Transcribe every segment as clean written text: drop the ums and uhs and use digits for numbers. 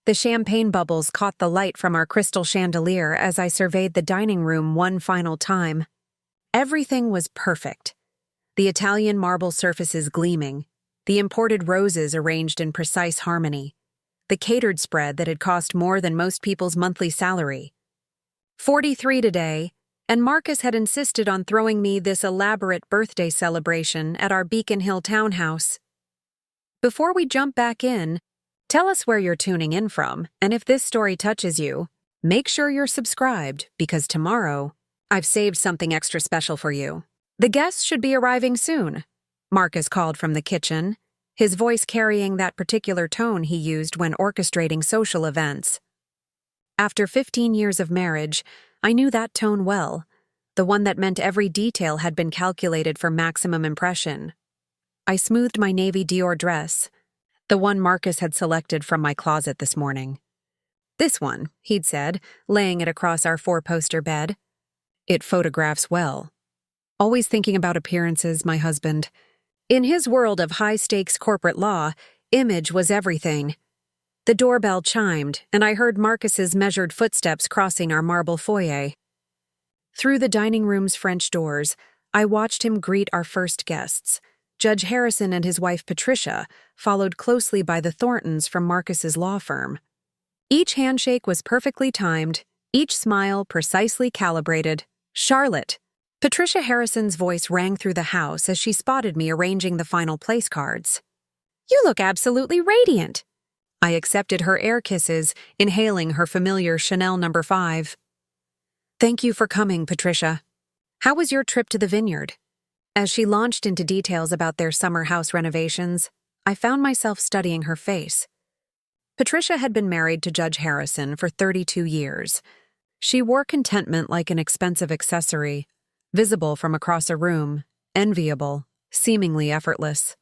The champagne bubbles caught the light from our crystal chandelier as I surveyed the dining room one final time. Everything was perfect. The Italian marble surfaces gleaming, the imported roses arranged in precise harmony, the catered spread that had cost more than most people's monthly salary. 43 today, and Marcus had insisted on throwing me this elaborate birthday celebration at our Beacon Hill townhouse. Before we jump back in, tell us where you're tuning in from, and if this story touches you, make sure you're subscribed, because tomorrow, I've saved something extra special for you. The guests should be arriving soon, Marcus called from the kitchen, his voice carrying that particular tone he used when orchestrating social events. After 15 years of marriage, I knew that tone well, the one that meant every detail had been calculated for maximum impression. I smoothed my navy Dior dress, the one Marcus had selected from my closet this morning. This one, he'd said, laying it across our four-poster bed. It photographs well. Always thinking about appearances, my husband. In his world of high-stakes corporate law, image was everything. The doorbell chimed, and I heard Marcus's measured footsteps crossing our marble foyer. Through the dining room's French doors, I watched him greet our first guests, Judge Harrison and his wife Patricia, followed closely by the Thorntons from Marcus's law firm. Each handshake was perfectly timed, each smile precisely calibrated. "Charlotte!" Patricia Harrison's voice rang through the house as she spotted me arranging the final place cards. "You look absolutely radiant!" I accepted her air kisses, inhaling her familiar Chanel No. 5. "Thank you for coming, Patricia. How was your trip to the vineyard?" As she launched into details about their summer house renovations, I found myself studying her face. Patricia had been married to Judge Harrison for 32 years. She wore contentment like an expensive accessory, visible from across a room, enviable, seemingly effortless.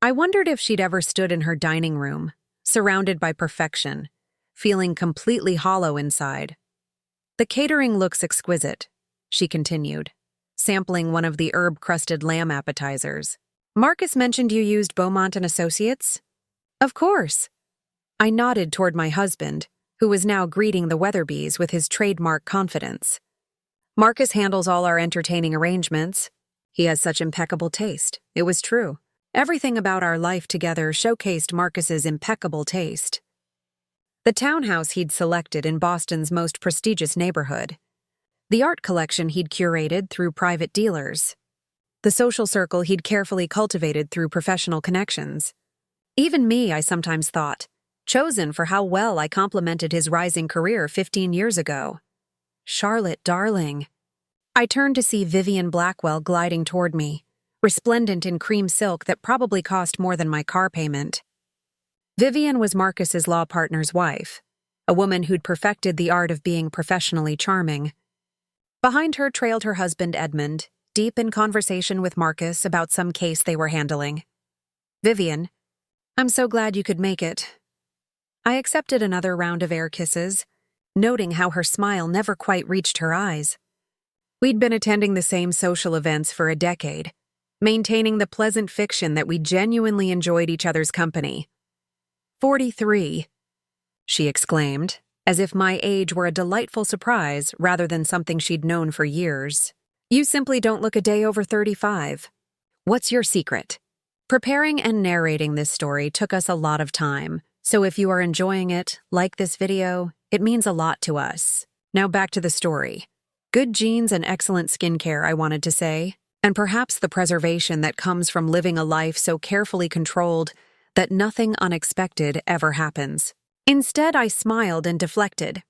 I wondered if she'd ever stood in her dining room, surrounded by perfection, feeling completely hollow inside. "The catering looks exquisite," she continued, sampling one of the herb-crusted lamb appetizers. "Marcus mentioned you used Beaumont and Associates?" "Of course." I nodded toward my husband, who was now greeting the Weatherbys with his trademark confidence. "Marcus handles all our entertaining arrangements. He has such impeccable taste." It was true. Everything about our life together showcased Marcus's impeccable taste. The townhouse he'd selected in Boston's most prestigious neighborhood. The art collection he'd curated through private dealers. The social circle he'd carefully cultivated through professional connections. Even me, I sometimes thought, chosen for how well I complemented his rising career 15 years ago. "Charlotte, darling." I turned to see Vivian Blackwell gliding toward me, resplendent in cream silk that probably cost more than my car payment. Vivian was Marcus's law partner's wife, a woman who'd perfected the art of being professionally charming. Behind her trailed her husband Edmund, deep in conversation with Marcus about some case they were handling. "Vivian, I'm so glad you could make it." I accepted another round of air kisses, noting how her smile never quite reached her eyes. We'd been attending the same social events for a decade, maintaining the pleasant fiction that we genuinely enjoyed each other's company. 43, she exclaimed, as if my age were a delightful surprise rather than something she'd known for years. "You simply don't look a day over 35. What's your secret?" Preparing and narrating this story took us a lot of time, so if you are enjoying it, like this video, it means a lot to us. Now back to the story. Good genes and excellent skincare, I wanted to say, and perhaps the preservation that comes from living a life so carefully controlled that nothing unexpected ever happens. Instead, I smiled and deflected.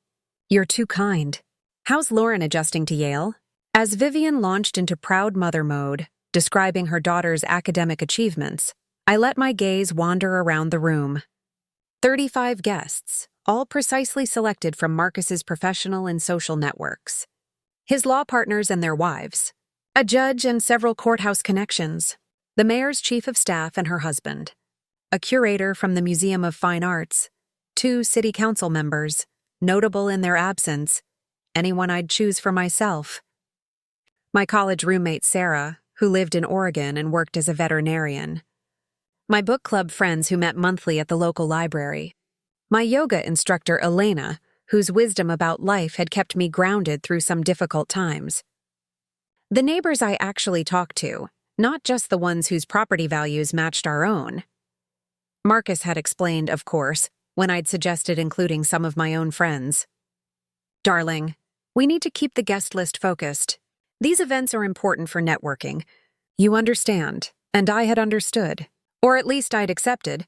"You're too kind. How's Lauren adjusting to Yale?" As Vivian launched into proud mother mode, describing her daughter's academic achievements, I let my gaze wander around the room. 35 guests, all precisely selected from Marcus's professional and social networks. His law partners and their wives. A judge and several courthouse connections. The mayor's chief of staff and her husband. A curator from the Museum of Fine Arts. 2 city council members, notable in their absence. Anyone I'd choose for myself. My college roommate Sarah, who lived in Oregon and worked as a veterinarian. My book club friends who met monthly at the local library. My yoga instructor, Elena, whose wisdom about life had kept me grounded through some difficult times. The neighbors I actually talked to, not just the ones whose property values matched our own. Marcus had explained, of course, when I'd suggested including some of my own friends. Darling, we need to keep the guest list focused. These events are important for networking. You understand, and I had understood, or at least I'd accepted.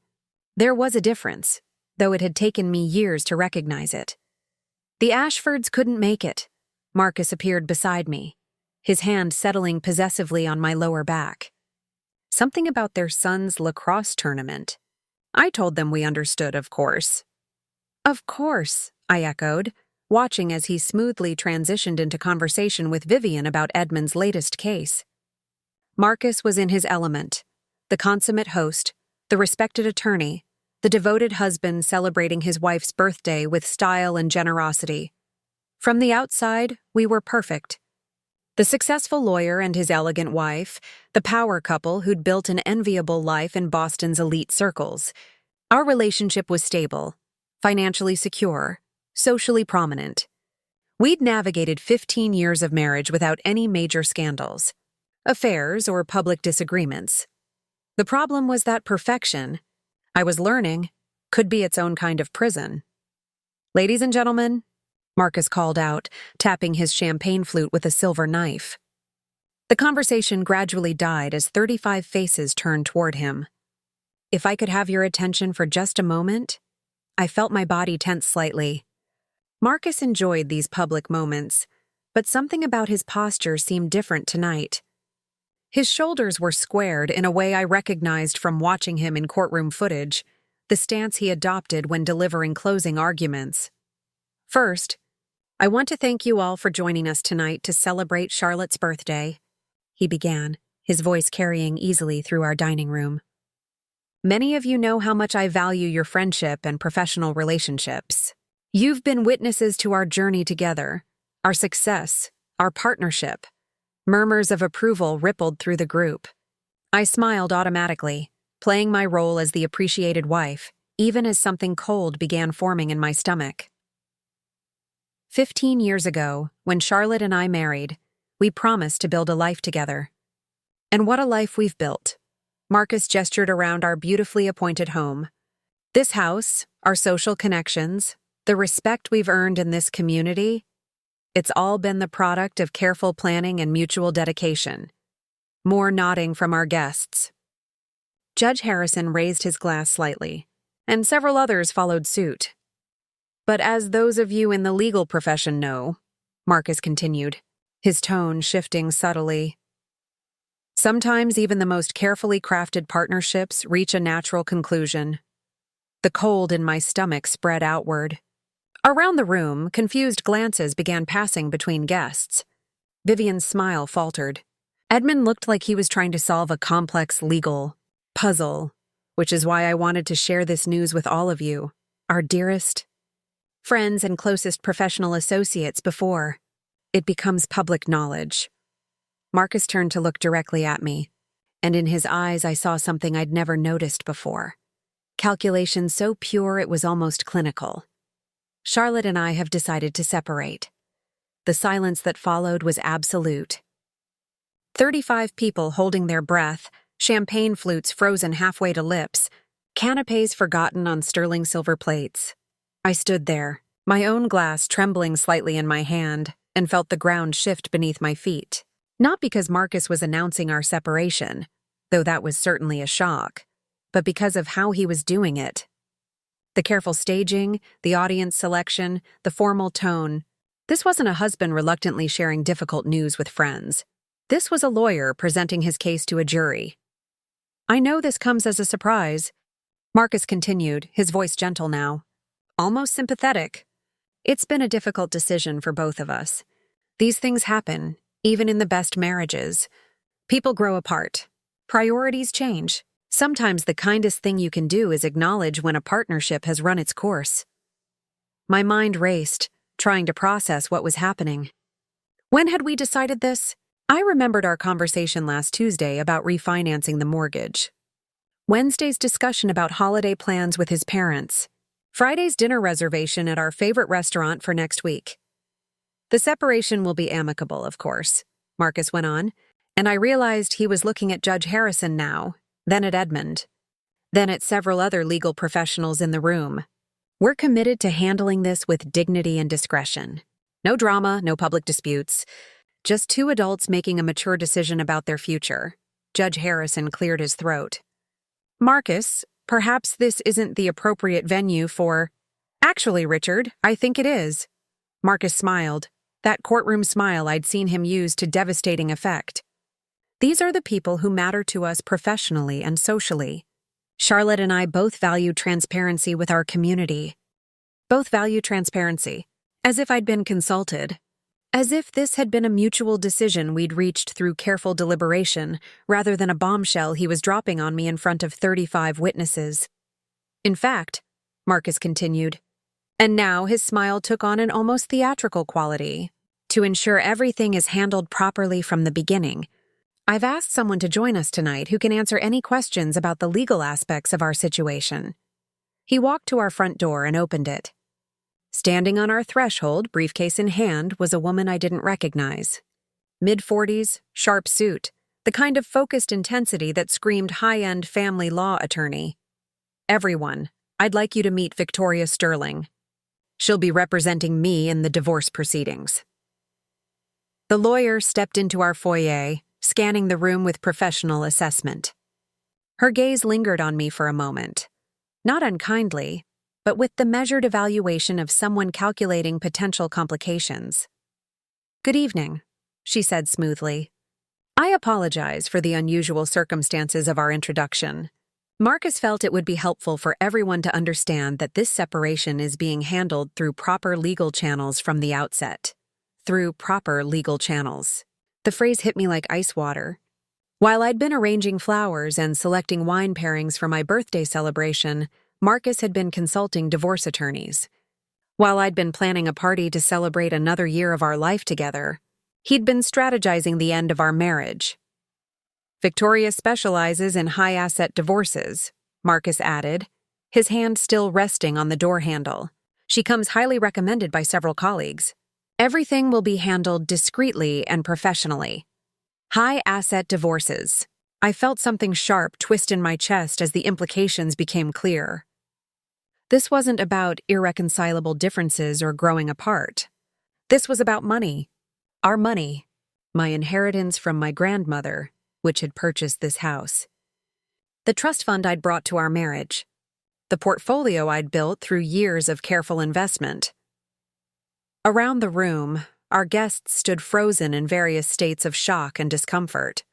There was a difference, though it had taken me years to recognize it. The Ashfords couldn't make it. Marcus appeared beside me, his hand settling possessively on my lower back. Something about their son's lacrosse tournament. I told them we understood, of course. Of course, I echoed, watching as he smoothly transitioned into conversation with Vivian about Edmund's latest case. Marcus was in his element, the consummate host, the respected attorney, the devoted husband celebrating his wife's birthday with style and generosity. From the outside, we were perfect. The successful lawyer and his elegant wife, the power couple who'd built an enviable life in Boston's elite circles. Our relationship was stable, financially secure, socially prominent. We'd navigated 15 years of marriage without any major scandals, affairs, or public disagreements. The problem was that perfection, I was learning, could be its own kind of prison. Ladies and gentlemen, Marcus called out, tapping his champagne flute with a silver knife. The conversation gradually died as 35 faces turned toward him. If I could have your attention for just a moment, I felt my body tense slightly. Marcus enjoyed these public moments, but something about his posture seemed different tonight. His shoulders were squared in a way I recognized from watching him in courtroom footage, the stance he adopted when delivering closing arguments. First, I want to thank you all for joining us tonight to celebrate Charlotte's birthday, he began, his voice carrying easily through our dining room. Many of you know how much I value your friendship and professional relationships. You've been witnesses to our journey together, our success, our partnership. Murmurs of approval rippled through the group. I smiled automatically, playing my role as the appreciated wife, even as something cold began forming in my stomach. 15 years ago, when Charlotte and I married, we promised to build a life together. And what a life we've built. Marcus gestured around our beautifully appointed home. This house, our social connections, the respect we've earned in this community, it's all been the product of careful planning and mutual dedication. More nodding from our guests. Judge Harrison raised his glass slightly, and several others followed suit. But as those of you in the legal profession know, Marcus continued, his tone shifting subtly, sometimes even the most carefully crafted partnerships reach a natural conclusion. The cold in my stomach spread outward. Around the room, confused glances began passing between guests. Vivian's smile faltered. Edmund looked like he was trying to solve a complex legal puzzle, which is why I wanted to share this news with all of you, our dearest friends and closest professional associates before it becomes public knowledge. Marcus turned to look directly at me, and in his eyes I saw something I'd never noticed before. Calculation so pure it was almost clinical. Charlotte and I have decided to separate. The silence that followed was absolute. 35 people holding their breath, champagne flutes frozen halfway to lips, canapes forgotten on sterling silver plates. I stood there, my own glass trembling slightly in my hand, and felt the ground shift beneath my feet. Not because Marcus was announcing our separation, though that was certainly a shock, but because of how he was doing it. The careful staging, the audience selection, the formal tone. This wasn't a husband reluctantly sharing difficult news with friends. This was a lawyer presenting his case to a jury. I know this comes as a surprise, Marcus continued, his voice gentle now, almost sympathetic. It's been a difficult decision for both of us. These things happen, even in the best marriages. People grow apart. Priorities change. Sometimes the kindest thing you can do is acknowledge when a partnership has run its course. My mind raced, trying to process what was happening. When had we decided this? I remembered our conversation last Tuesday about refinancing the mortgage. Wednesday's discussion about holiday plans with his parents. Friday's dinner reservation at our favorite restaurant for next week. The separation will be amicable, of course, Marcus went on, and I realized he was looking at Judge Harrison now, then at Edmund, then at several other legal professionals in the room. We're committed to handling this with dignity and discretion. No drama, no public disputes. Just two adults making a mature decision about their future. Judge Harrison cleared his throat. Marcus, perhaps this isn't the appropriate venue for— Actually, Richard, I think it is. Marcus smiled, that courtroom smile I'd seen him use to devastating effect. These are the people who matter to us professionally and socially. Charlotte and I both value transparency with our community. Both value transparency. As if I'd been consulted. As if this had been a mutual decision we'd reached through careful deliberation, rather than a bombshell he was dropping on me in front of 35 witnesses. In fact, Marcus continued, and now his smile took on an almost theatrical quality. To ensure everything is handled properly from the beginning, I've asked someone to join us tonight who can answer any questions about the legal aspects of our situation. He walked to our front door and opened it. Standing on our threshold, briefcase in hand, was a woman I didn't recognize. Mid-40s, sharp suit, the kind of focused intensity that screamed high-end family law attorney. Everyone, I'd like you to meet Victoria Sterling. She'll be representing me in the divorce proceedings. The lawyer stepped into our foyer, scanning the room with professional assessment. Her gaze lingered on me for a moment. Not unkindly, but with the measured evaluation of someone calculating potential complications. Good evening, she said smoothly. I apologize for the unusual circumstances of our introduction. Marcus felt it would be helpful for everyone to understand that this separation is being handled through proper legal channels from the outset. Through proper legal channels. The phrase hit me like ice water. While I'd been arranging flowers and selecting wine pairings for my birthday celebration, Marcus had been consulting divorce attorneys. While I'd been planning a party to celebrate another year of our life together, he'd been strategizing the end of our marriage. Victoria specializes in high-asset divorces, Marcus added, his hand still resting on the door handle. She comes highly recommended by several colleagues. Everything will be handled discreetly and professionally. High-asset divorces. I felt something sharp twist in my chest as the implications became clear. This wasn't about irreconcilable differences or growing apart. This was about money. Our money. My inheritance from my grandmother, which had purchased this house. The trust fund I'd brought to our marriage. The portfolio I'd built through years of careful investment. Around the room, our guests stood frozen in various states of shock and discomfort.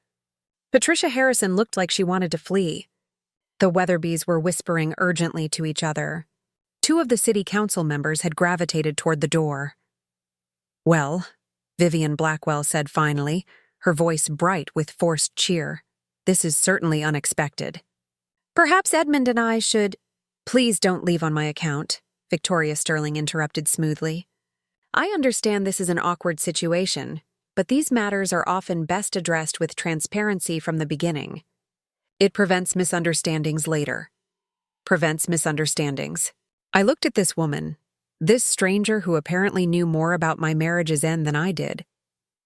Patricia Harrison looked like she wanted to flee. The Weatherbys were whispering urgently to each other. Two of the city council members had gravitated toward the door. Well, Vivian Blackwell said finally, her voice bright with forced cheer. This is certainly unexpected. Perhaps Edmund and I should— Please don't leave on my account, Victoria Sterling interrupted smoothly. I understand this is an awkward situation, but these matters are often best addressed with transparency from the beginning. It prevents misunderstandings later. Prevents misunderstandings. I looked at this woman, this stranger who apparently knew more about my marriage's end than I did,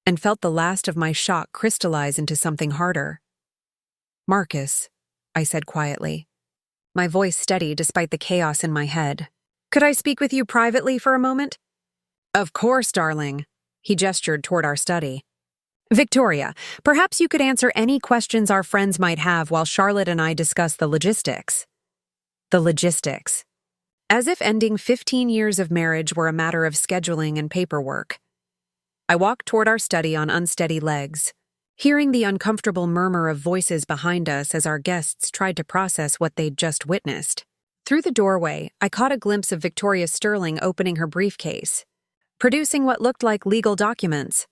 and felt the last of my shock crystallize into something harder. Marcus, I said quietly. My voice steady despite the chaos in my head. Could I speak with you privately for a moment? Of course, darling. He gestured toward our study. Victoria, perhaps you could answer any questions our friends might have while Charlotte and I discuss the logistics. The logistics. As if ending 15 years of marriage were a matter of scheduling and paperwork. I walked toward our study on unsteady legs, hearing the uncomfortable murmur of voices behind us as our guests tried to process what they'd just witnessed. Through the doorway, I caught a glimpse of Victoria Sterling opening her briefcase, producing what looked like legal documents.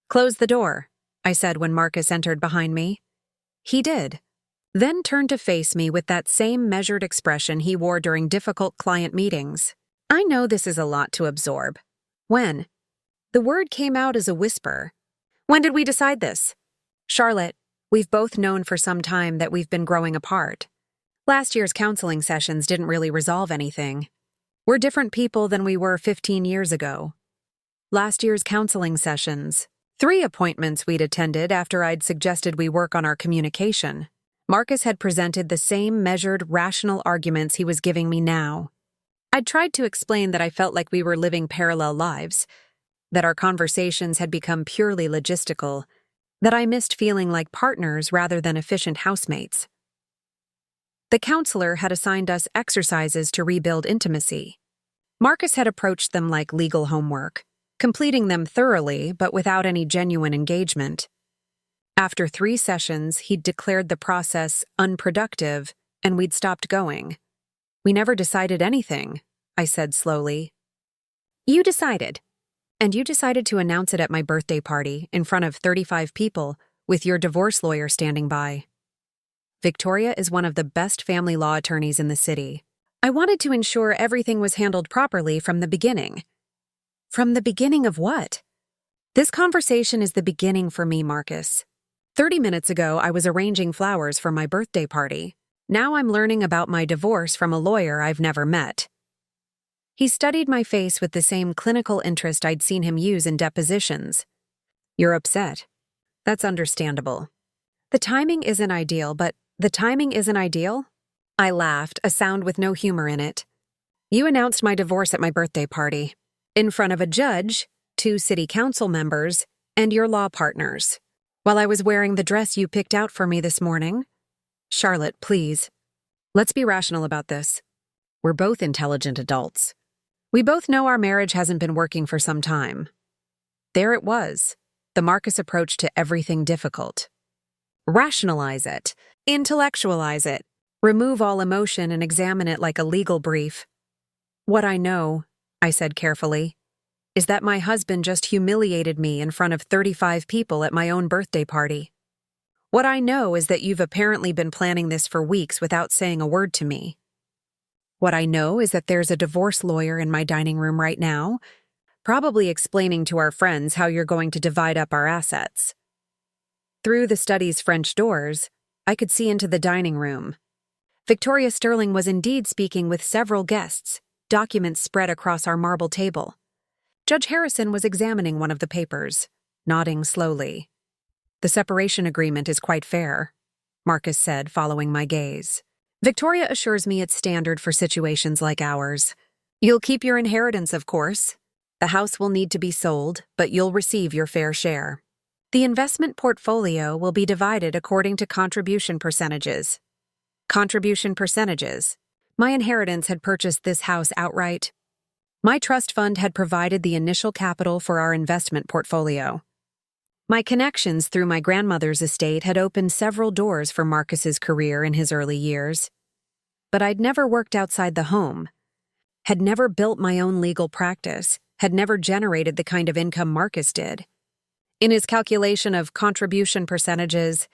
Close the door, I said when Marcus entered behind me. He did, then turned to face me with that same measured expression he wore during difficult client meetings. I know this is a lot to absorb. When? The word came out as a whisper. When did we decide this? Charlotte, we've both known for some time that we've been growing apart. Last year's counseling sessions didn't really resolve anything. We're different people than we were 15 years ago. Last year's counseling sessions, 3 appointments we'd attended after I'd suggested we work on our communication. Marcus had presented the same measured, rational arguments he was giving me now. I'd tried to explain that I felt like we were living parallel lives, that our conversations had become purely logistical, that I missed feeling like partners rather than efficient housemates. The counselor had assigned us exercises to rebuild intimacy. Marcus had approached them like legal homework, completing them thoroughly but without any genuine engagement. After 3 sessions, he'd declared the process unproductive and we'd stopped going. We never decided anything, I said slowly. You decided. And you decided to announce it at my birthday party in front of 35 people with your divorce lawyer standing by. Victoria is one of the best family law attorneys in the city. I wanted to ensure everything was handled properly from the beginning. From the beginning of what? This conversation is the beginning for me, Marcus. 30 minutes ago, I was arranging flowers for my birthday party. Now I'm learning about my divorce from a lawyer I've never met. He studied my face with the same clinical interest I'd seen him use in depositions. You're upset. That's understandable. The timing isn't ideal, but the timing isn't ideal? I laughed, a sound with no humor in it. You announced my divorce at my birthday party, in front of a judge, 2 city council members, and your law partners, while I was wearing the dress you picked out for me this morning. Charlotte, please. Let's be rational about this. We're both intelligent adults. We both know our marriage hasn't been working for some time. There it was, the Marcus approach to everything difficult. Rationalize it. Intellectualize it. Remove all emotion and examine it like a legal brief. What I know, I said carefully, is that my husband just humiliated me in front of 35 people at my own birthday party. What I know is that you've apparently been planning this for weeks without saying a word to me. What I know is that there's a divorce lawyer in my dining room right now, probably explaining to our friends how you're going to divide up our assets. Through the study's French doors, I could see into the dining room. Victoria Sterling was indeed speaking with several guests, documents spread across our marble table. Judge Harrison was examining one of the papers, nodding slowly. The separation agreement is quite fair, Marcus said, following my gaze. Victoria assures me it's standard for situations like ours. You'll keep your inheritance, of course. The house will need to be sold, but you'll receive your fair share. The investment portfolio will be divided according to contribution percentages. Contribution percentages. My inheritance had purchased this house outright. My trust fund had provided the initial capital for our investment portfolio. My connections through my grandmother's estate had opened several doors for Marcus's career in his early years. But I'd never worked outside the home, had never built my own legal practice, had never generated the kind of income Marcus did. In his calculation of contribution percentages,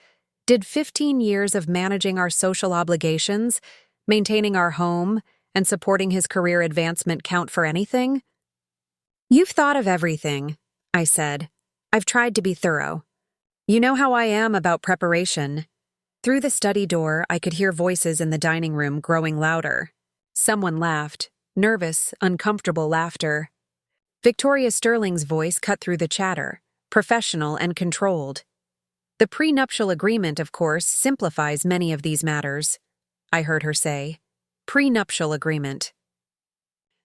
did 15 years of managing our social obligations, maintaining our home, and supporting his career advancement count for anything? You've thought of everything, I said. I've tried to be thorough. You know how I am about preparation. Through the study door, I could hear voices in the dining room growing louder. Someone laughed, nervous, uncomfortable laughter. Victoria Sterling's voice cut through the chatter, professional and controlled. The prenuptial agreement, of course, simplifies many of these matters, I heard her say. Prenuptial agreement.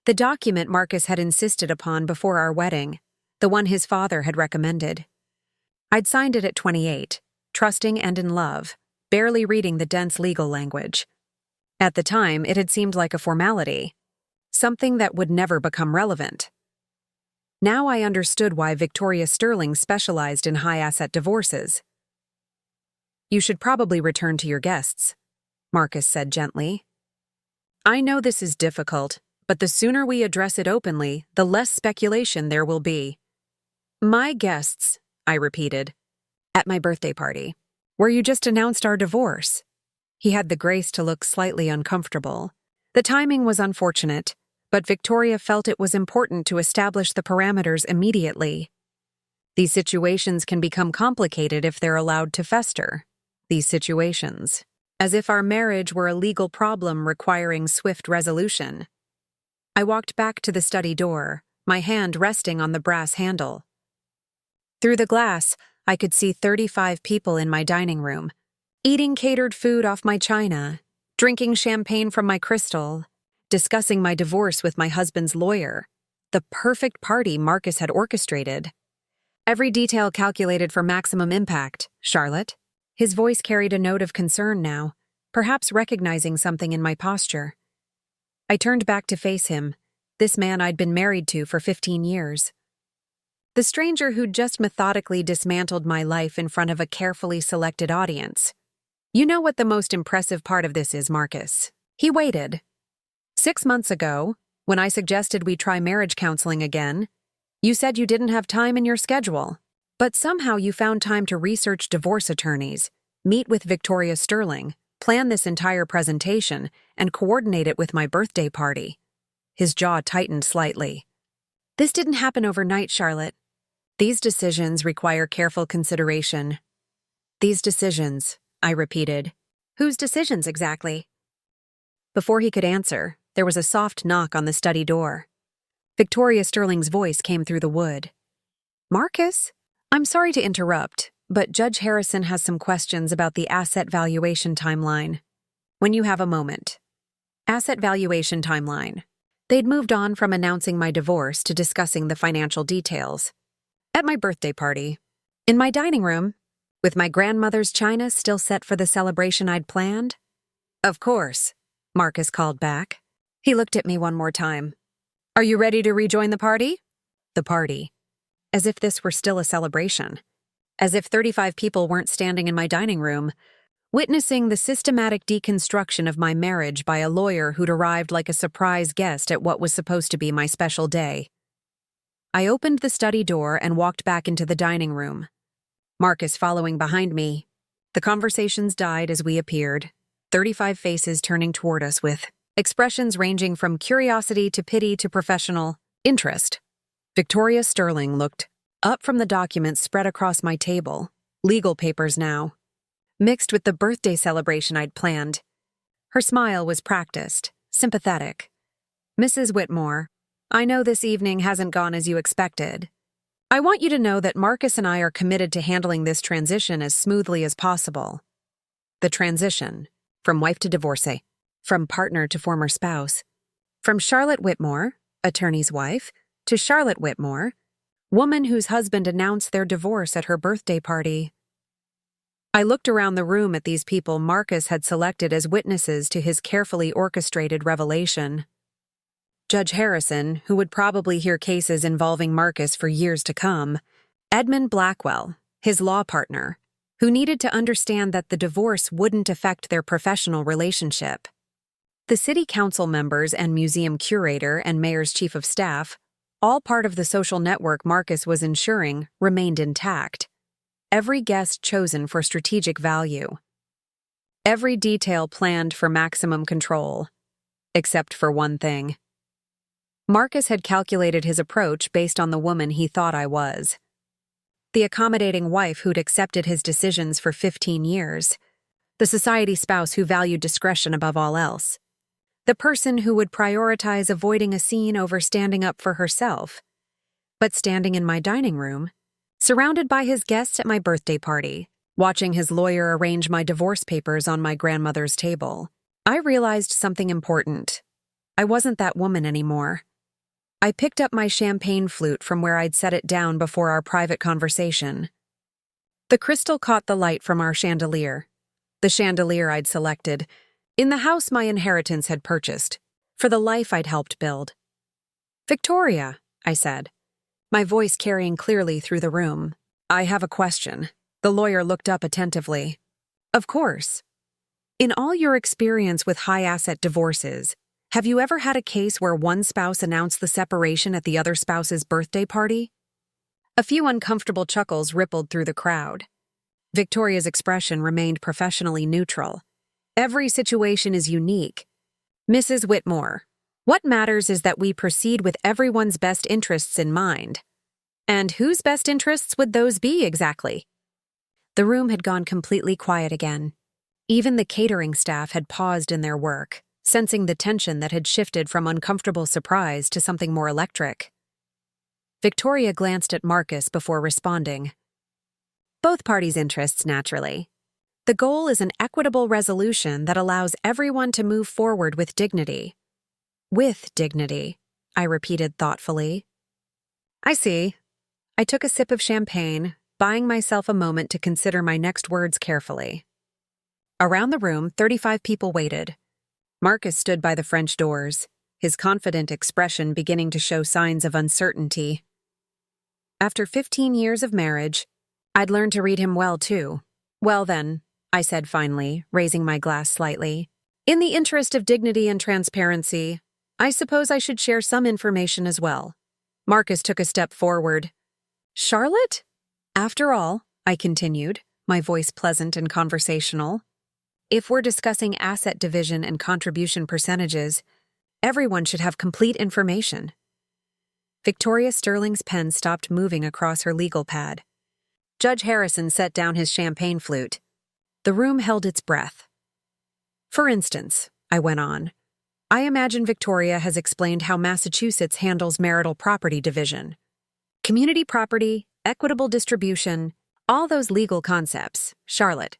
The document Marcus had insisted upon before our wedding, the one his father had recommended. I'd signed it at 28, trusting and in love, barely reading the dense legal language. At the time, it had seemed like a formality, something that would never become relevant. Now I understood why Victoria Sterling specialized in high-asset divorces. You should probably return to your guests, Marcus said gently. I know this is difficult, but the sooner we address it openly, the less speculation there will be. My guests, I repeated, at my birthday party, where you just announced our divorce. He had the grace to look slightly uncomfortable. The timing was unfortunate, but Victoria felt it was important to establish the parameters immediately. These situations can become complicated if they're allowed to fester. These situations. As if our marriage were a legal problem requiring swift resolution. I walked back to the study door, my hand resting on the brass handle. Through the glass, I could see 35 people in my dining room, eating catered food off my china, drinking champagne from my crystal, discussing my divorce with my husband's lawyer. The perfect party Marcus had orchestrated. Every detail calculated for maximum impact, Charlotte. His voice carried a note of concern now, perhaps recognizing something in my posture. I turned back to face him, this man I'd been married to for 15 years. The stranger who'd just methodically dismantled my life in front of a carefully selected audience. You know what the most impressive part of this is, Marcus. He waited. 6 months ago, when I suggested we try marriage counseling again, you said you didn't have time in your schedule, but somehow you found time to research divorce attorneys, meet with Victoria Sterling, plan this entire presentation, and coordinate it with my birthday party. His jaw tightened slightly. This didn't happen overnight, Charlotte. These decisions require careful consideration. These decisions, I repeated. Whose decisions exactly? Before he could answer, there was a soft knock on the study door. Victoria Sterling's voice came through the wood. Marcus? I'm sorry to interrupt, but Judge Harrison has some questions about the asset valuation timeline. When you have a moment. Asset valuation timeline. They'd moved on from announcing my divorce to discussing the financial details. At my birthday party, in my dining room, with my grandmother's china still set for the celebration I'd planned. Of course, Marcus called back. He looked at me one more time. Are you ready to rejoin the party? The party. As if this were still a celebration. As if 35 people weren't standing in my dining room, witnessing the systematic deconstruction of my marriage by a lawyer who'd arrived like a surprise guest at what was supposed to be my special day. I opened the study door and walked back into the dining room, Marcus following behind me. The conversations died as we appeared, 35 faces turning toward us with expressions ranging from curiosity to pity to professional interest. Victoria Sterling looked up from the documents spread across my table, legal papers now, mixed with the birthday celebration I'd planned. Her smile was practiced, sympathetic. Mrs. Whitmore, I know this evening hasn't gone as you expected. I want you to know that Marcus and I are committed to handling this transition as smoothly as possible. The transition, from wife to divorcee, from partner to former spouse, from Charlotte Whitmore, attorney's wife, to Charlotte Whitmore, woman whose husband announced their divorce at her birthday party. I looked around the room at these people Marcus had selected as witnesses to his carefully orchestrated revelation. Judge Harrison, who would probably hear cases involving Marcus for years to come, Edmund Blackwell, his law partner, who needed to understand that the divorce wouldn't affect their professional relationship. The city council members and museum curator and mayor's chief of staff, all part of the social network Marcus was ensuring, remained intact. Every guest chosen for strategic value. Every detail planned for maximum control. Except for one thing. Marcus had calculated his approach based on the woman he thought I was. The accommodating wife who'd accepted his decisions for 15 years. The society spouse who valued discretion above all else. The person who would prioritize avoiding a scene over standing up for herself. But standing in my dining room, surrounded by his guests at my birthday party, watching his lawyer arrange my divorce papers on my grandmother's table, I realized something important. I wasn't that woman anymore. I picked up my champagne flute from where I'd set it down before our private conversation. The crystal caught the light from our chandelier, the chandelier I'd selected, in the house my inheritance had purchased, for the life I'd helped build. Victoria, I said, my voice carrying clearly through the room. I have a question. The lawyer looked up attentively. Of course. In all your experience with high-asset divorces, have you ever had a case where one spouse announced the separation at the other spouse's birthday party? A few uncomfortable chuckles rippled through the crowd. Victoria's expression remained professionally neutral. Every situation is unique. Mrs. Whitmore, what matters is that we proceed with everyone's best interests in mind. And whose best interests would those be exactly? The room had gone completely quiet again. Even the catering staff had paused in their work, sensing the tension that had shifted from uncomfortable surprise to something more electric. Victoria glanced at Marcus before responding. Both parties' interests, naturally. The goal is an equitable resolution that allows everyone to move forward with dignity. With dignity, I repeated thoughtfully. I see. I took a sip of champagne, buying myself a moment to consider my next words carefully. Around the room, 35 people waited. Marcus stood by the French doors, his confident expression beginning to show signs of uncertainty. After 15 years of marriage, I'd learned to read him well, too. Well then, I said finally, raising my glass slightly. In the interest of dignity and transparency, I suppose I should share some information as well. Marcus took a step forward. Charlotte? After all, I continued, my voice pleasant and conversational, if we're discussing asset division and contribution percentages, everyone should have complete information. Victoria Sterling's pen stopped moving across her legal pad. Judge Harrison set down his champagne flute. The room held its breath. For instance, I went on, I imagine Victoria has explained how Massachusetts handles marital property division. Community property, equitable distribution, all those legal concepts, Charlotte.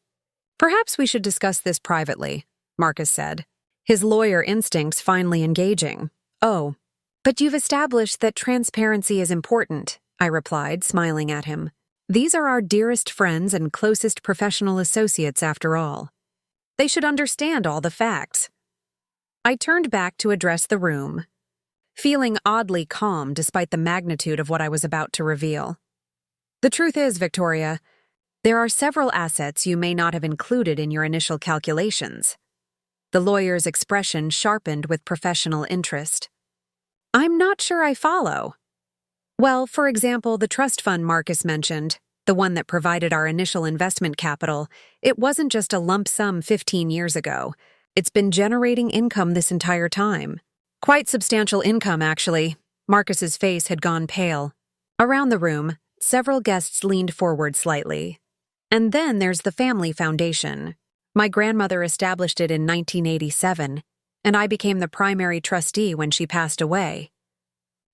Perhaps we should discuss this privately, Marcus said, his lawyer instincts finally engaging. Oh, but you've established that transparency is important, I replied, smiling at him. These are our dearest friends and closest professional associates after all. They should understand all the facts. I turned back to address the room, feeling oddly calm despite the magnitude of what I was about to reveal. The truth is, Victoria, there are several assets you may not have included in your initial calculations. The lawyer's expression sharpened with professional interest. I'm not sure I follow. Well, for example, the trust fund Marcus mentioned, the one that provided our initial investment capital, it wasn't just a lump sum 15 years ago. It's been generating income this entire time. Quite substantial income, actually. Marcus's face had gone pale. Around the room, several guests leaned forward slightly. And then there's the family foundation. My grandmother established it in 1987, and I became the primary trustee when she passed away.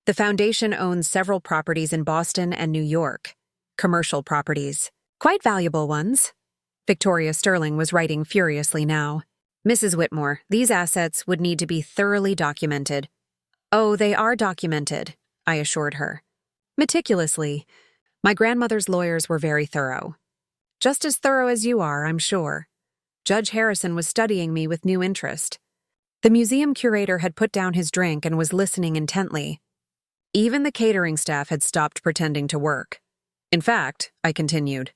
The foundation owns several properties in Boston and New York. Commercial properties. Quite valuable ones. Victoria Sterling was writing furiously now. Mrs. Whitmore, these assets would need to be thoroughly documented. Oh, they are documented, I assured her. Meticulously. My grandmother's lawyers were very thorough. Just as thorough as you are, I'm sure. Judge Harrison was studying me with new interest. The museum curator had put down his drink and was listening intently. Even the catering staff had stopped pretending to work. In fact, I continued,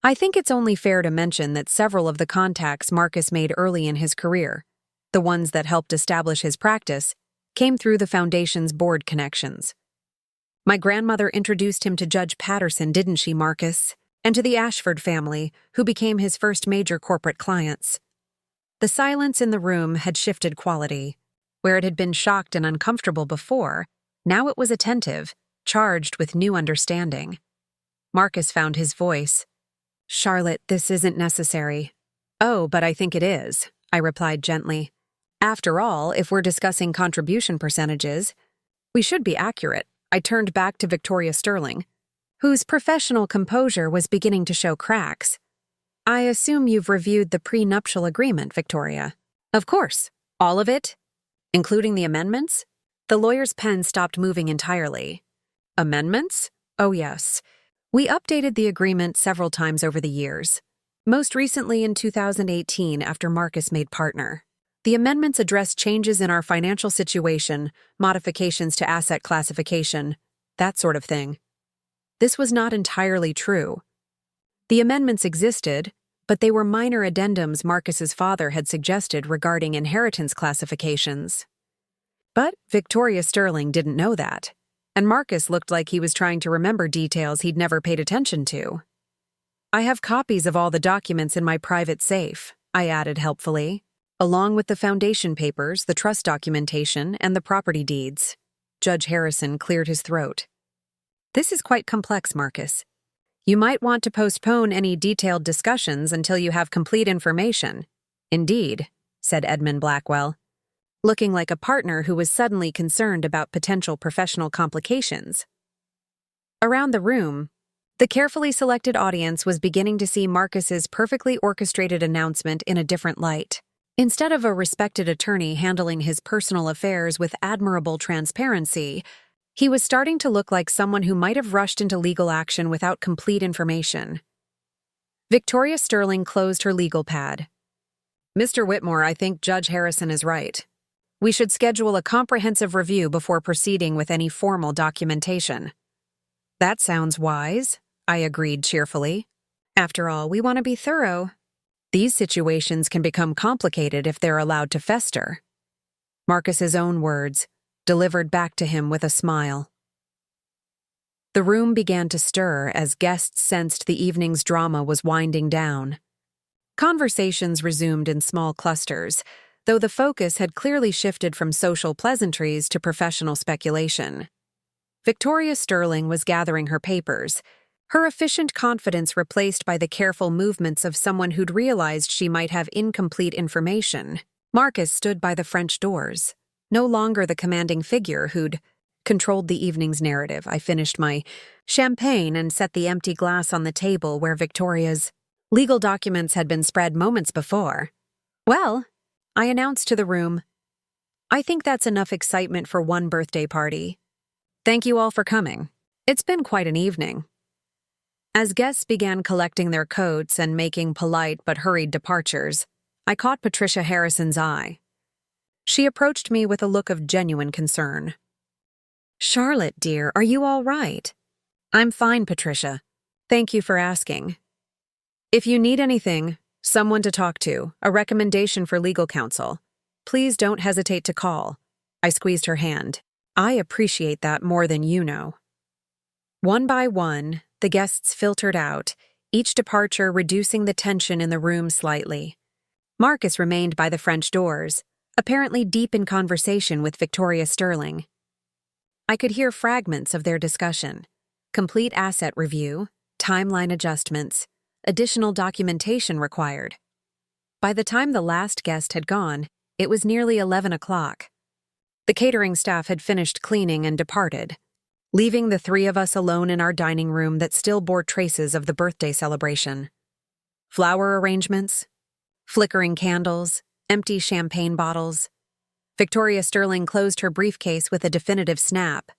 I think it's only fair to mention that several of the contacts Marcus made early in his career, the ones that helped establish his practice, came through the foundation's board connections. My grandmother introduced him to Judge Patterson, didn't she, Marcus? And to the Ashford family, who became his first major corporate clients. The silence in the room had shifted quality. Where it had been shocked and uncomfortable before, now it was attentive, charged with new understanding. Marcus found his voice. Charlotte, this isn't necessary. Oh, but I think it is, I replied gently. After all, if we're discussing contribution percentages, we should be accurate. I turned back to Victoria Sterling, whose professional composure was beginning to show cracks. I assume you've reviewed the prenuptial agreement, Victoria. Of course. All of it? Including the amendments? The lawyer's pen stopped moving entirely. Amendments? Oh, yes. We updated the agreement several times over the years. Most recently in 2018 after Marcus made partner. The amendments addressed changes in our financial situation, modifications to asset classification, that sort of thing. This was not entirely true. The amendments existed, but they were minor addendums Marcus's father had suggested regarding inheritance classifications. But Victoria Sterling didn't know that, and Marcus looked like he was trying to remember details he'd never paid attention to. I have copies of all the documents in my private safe, I added helpfully, along with the foundation papers, the trust documentation, and the property deeds. Judge Harrison cleared his throat. This is quite complex, Marcus. You might want to postpone any detailed discussions until you have complete information. Indeed, said Edmund Blackwell. looking like a partner who was suddenly concerned about potential professional complications. Around the room, the carefully selected audience was beginning to see Marcus's perfectly orchestrated announcement in a different light. Instead of a respected attorney handling his personal affairs with admirable transparency, he was starting to look like someone who might have rushed into legal action without complete information. Victoria Sterling closed her legal pad. "Mr. Whitmore, I think Judge Harrison is right. We should schedule a comprehensive review before proceeding with any formal documentation." "That sounds wise," I agreed cheerfully. "After all, we want to be thorough. These situations can become complicated if they're allowed to fester." Marcus's own words, delivered back to him with a smile. The room began to stir as guests sensed the evening's drama was winding down. Conversations resumed in small clusters, though the focus had clearly shifted from social pleasantries to professional speculation. Victoria Sterling was gathering her papers, her efficient confidence replaced by the careful movements of someone who'd realized she might have incomplete information. Marcus stood by the French doors, no longer the commanding figure who'd controlled the evening's narrative. I finished my champagne and set the empty glass on the table where Victoria's legal documents had been spread moments before. "Well," I announced to the room, "I think that's enough excitement for one birthday party. Thank you all for coming. It's been quite an evening." As guests began collecting their coats and making polite but hurried departures, I caught Patricia Harrison's eye. She approached me with a look of genuine concern. "Charlotte, dear, are you all right?" "I'm fine, Patricia. Thank you for asking. If you need anything, someone to talk to, a recommendation for legal counsel, please don't hesitate to call." I squeezed her hand. "I appreciate that more than you know." One by one, the guests filtered out, each departure reducing the tension in the room slightly. Marcus remained by the French doors, apparently deep in conversation with Victoria Sterling. I could hear fragments of their discussion: complete asset review, timeline adjustments, additional documentation required. By the time the last guest had gone, it was nearly 11 o'clock. The catering staff had finished cleaning and departed, leaving the three of us alone in our dining room that still bore traces of the birthday celebration. Flower arrangements, flickering candles, empty champagne bottles. Victoria Sterling closed her briefcase with a definitive snap.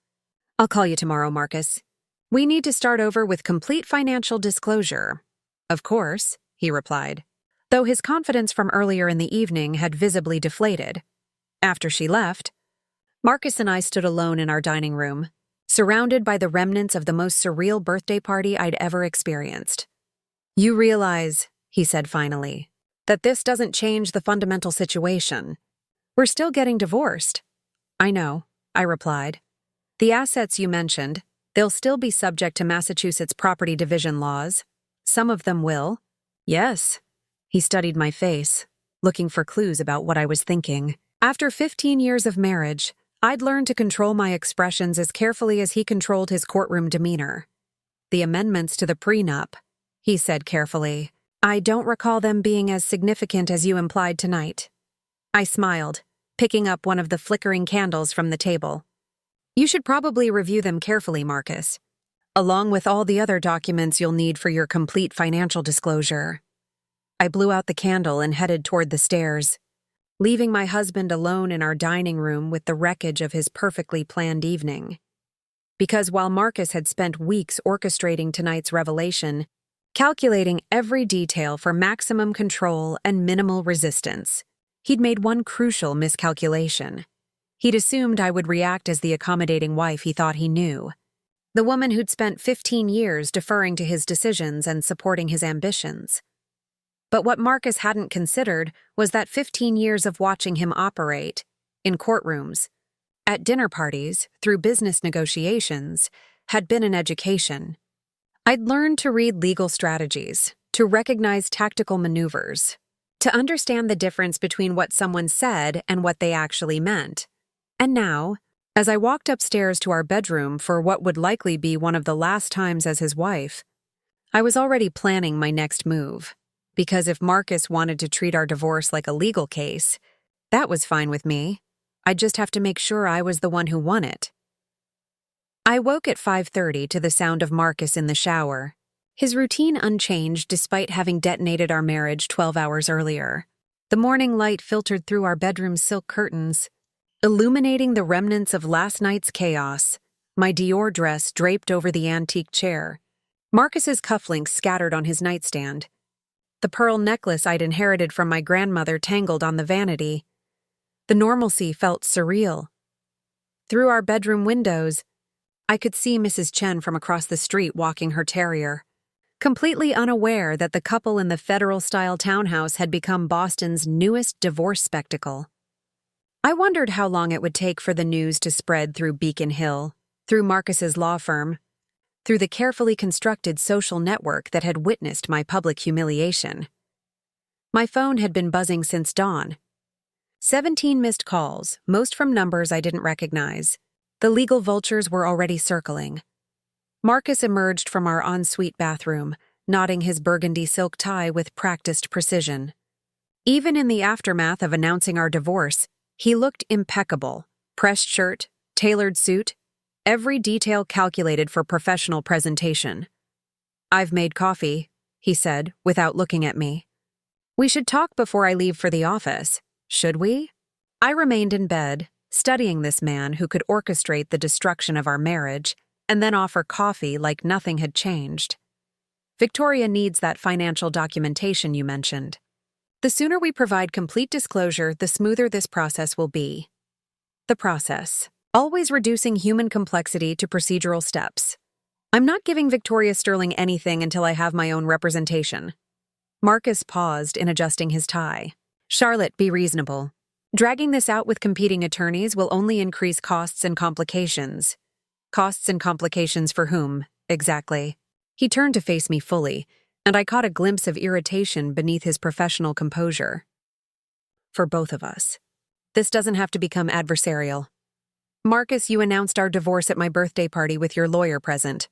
"I'll call you tomorrow, Marcus. We need to start over with complete financial disclosure." "Of course," he replied, though his confidence from earlier in the evening had visibly deflated. After she left, Marcus and I stood alone in our dining room, surrounded by the remnants of the most surreal birthday party I'd ever experienced. "You realize," he said finally, "that this doesn't change the fundamental situation. We're still getting divorced." "I know," I replied. "The assets you mentioned, they'll still be subject to Massachusetts property division laws. Some of them will." "Yes." He studied my face, looking for clues about what I was thinking. After 15 years of marriage, I'd learned to control my expressions as carefully as he controlled his courtroom demeanor. "The amendments to the prenup," he said carefully. "I don't recall them being as significant as you implied tonight." I smiled, picking up one of the flickering candles from the table. "You should probably review them carefully, Marcus, along with all the other documents you'll need for your complete financial disclosure." I blew out the candle and headed toward the stairs, leaving my husband alone in our dining room with the wreckage of his perfectly planned evening. Because while Marcus had spent weeks orchestrating tonight's revelation, calculating every detail for maximum control and minimal resistance, he'd made one crucial miscalculation. He'd assumed I would react as the accommodating wife he thought he knew, the woman who'd spent 15 years deferring to his decisions and supporting his ambitions. But what Marcus hadn't considered was that 15 years of watching him operate, in courtrooms, at dinner parties, through business negotiations, had been an education. I'd learned to read legal strategies, to recognize tactical maneuvers, to understand the difference between what someone said and what they actually meant. And now, as I walked upstairs to our bedroom for what would likely be one of the last times as his wife, I was already planning my next move. Because if Marcus wanted to treat our divorce like a legal case, that was fine with me. I'd just have to make sure I was the one who won it. I woke at 5:30 to the sound of Marcus in the shower, his routine unchanged despite having detonated our marriage 12 hours earlier. The morning light filtered through our bedroom's silk curtains, illuminating the remnants of last night's chaos, my Dior dress draped over the antique chair, Marcus's cufflinks scattered on his nightstand, the pearl necklace I'd inherited from my grandmother tangled on the vanity. The normalcy felt surreal. Through our bedroom windows, I could see Mrs. Chen from across the street walking her terrier, completely unaware that the couple in the federal-style townhouse had become Boston's newest divorce spectacle. I wondered how long it would take for the news to spread through Beacon Hill, through Marcus's law firm, through the carefully constructed social network that had witnessed my public humiliation. My phone had been buzzing since dawn. 17 missed calls, most from numbers I didn't recognize. The legal vultures were already circling. Marcus emerged from our ensuite bathroom, knotting his burgundy silk tie with practiced precision. Even in the aftermath of announcing our divorce, he looked impeccable. Pressed shirt, tailored suit, every detail calculated for professional presentation. "I've made coffee," he said, without looking at me. "We should talk before I leave for the office, should we?" I remained in bed, studying this man who could orchestrate the destruction of our marriage and then offer coffee like nothing had changed. Victoria needs that financial documentation you mentioned. The sooner we provide complete disclosure, the smoother this process will be. The process. Always reducing human complexity to procedural steps. I'm not giving Victoria Sterling anything until I have my own representation. Marcus paused in adjusting his tie. "Charlotte, be reasonable. Dragging this out with competing attorneys will only increase costs and complications." Costs and complications for whom, exactly? He turned to face me fully, and I caught a glimpse of irritation beneath his professional composure. "For both of us. This doesn't have to become adversarial. Marcus, you announced our divorce at my birthday party with your lawyer present.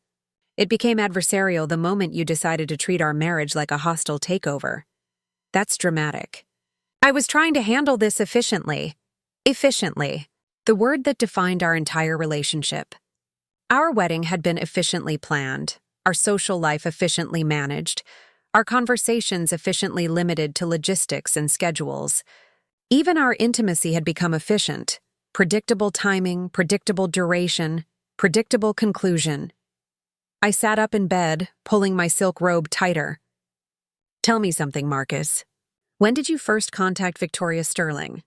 It became adversarial the moment you decided to treat our marriage like a hostile takeover. That's dramatic. I was trying to handle this efficiently. Efficiently. The word that defined our entire relationship. Our wedding had been efficiently planned, our social life efficiently managed, our conversations efficiently limited to logistics and schedules. Even our intimacy had become efficient. Predictable timing, predictable duration, predictable conclusion. I sat up in bed, pulling my silk robe tighter. "Tell me something, Marcus. When did you first contact Victoria Sterling?"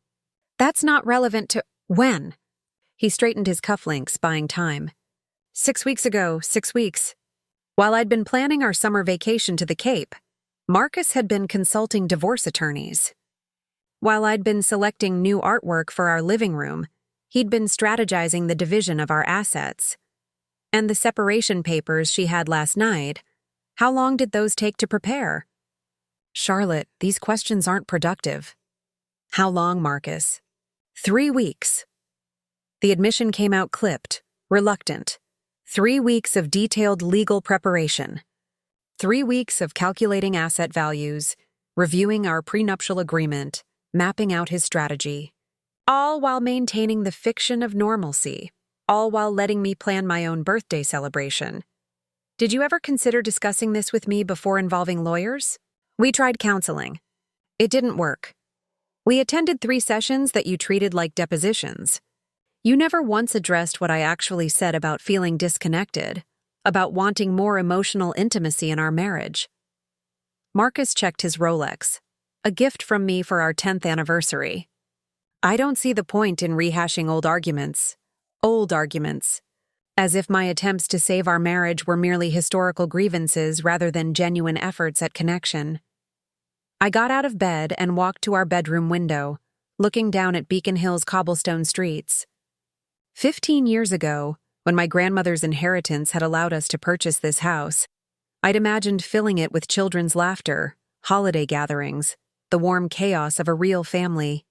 "That's not relevant to—" "When?" He straightened his cufflinks, buying time. 6 weeks ago, 6 weeks. While I'd been planning our summer vacation to the Cape, Marcus had been consulting divorce attorneys. While I'd been selecting new artwork for our living room, he'd been strategizing the division of our assets. And the separation papers she had last night, how long did those take to prepare? "Charlotte, these questions aren't productive." "How long, Marcus?" 3 weeks. The admission came out clipped, reluctant. 3 weeks of detailed legal preparation. 3 weeks of calculating asset values, reviewing our prenuptial agreement, mapping out his strategy. All while maintaining the fiction of normalcy. All while letting me plan my own birthday celebration. Did you ever consider discussing this with me before involving lawyers? We tried counseling. It didn't work. We attended 3 sessions that you treated like depositions. You never once addressed what I actually said about feeling disconnected, about wanting more emotional intimacy in our marriage. Marcus checked his Rolex, a gift from me for our 10th anniversary. "I don't see the point in rehashing old arguments, as if my attempts to save our marriage were merely historical grievances rather than genuine efforts at connection." I got out of bed and walked to our bedroom window, looking down at Beacon Hill's cobblestone streets. 15 years ago, when my grandmother's inheritance had allowed us to purchase this house, I'd imagined filling it with children's laughter, holiday gatherings, the warm chaos of a real family.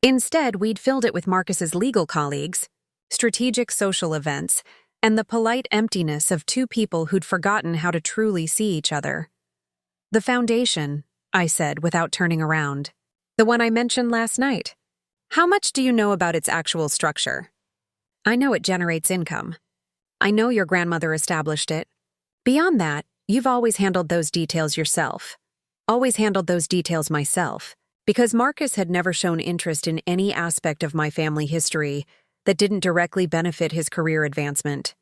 Instead, we'd filled it with Marcus's legal colleagues, strategic social events, and the polite emptiness of 2 people who'd forgotten how to truly see each other. "The foundation," I said without turning around. "The one I mentioned last night. How much do you know about its actual structure? I know it generates income. I know your grandmother established it. Beyond that, you've always handled those details yourself. Always handled those details myself. Because Marcus had never shown interest in any aspect of my family history that didn't directly benefit his career advancement.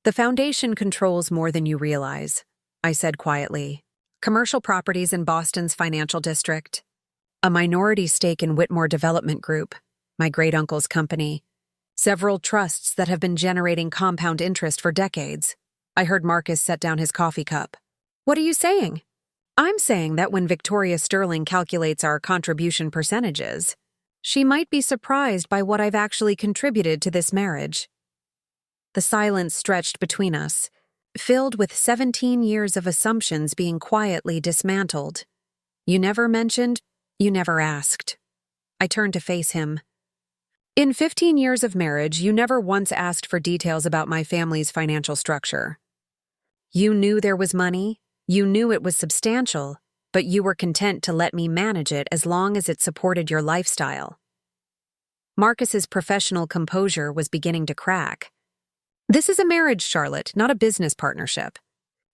The foundation controls more than you realize, I said quietly. Commercial properties in Boston's financial district. A minority stake in Whitmore Development Group, my great-uncle's company. Several trusts that have been generating compound interest for decades. I heard Marcus set down his coffee cup. What are you saying? I'm saying that when Victoria Sterling calculates our contribution percentages, she might be surprised by what I've actually contributed to this marriage. The silence stretched between us, filled with 17 years of assumptions being quietly dismantled. You never mentioned, you never asked. I turned to face him. In 15 years of marriage, you never once asked for details about my family's financial structure. You knew there was money, you knew it was substantial, but you were content to let me manage it as long as it supported your lifestyle. Marcus's professional composure was beginning to crack. This is a marriage, Charlotte, not a business partnership.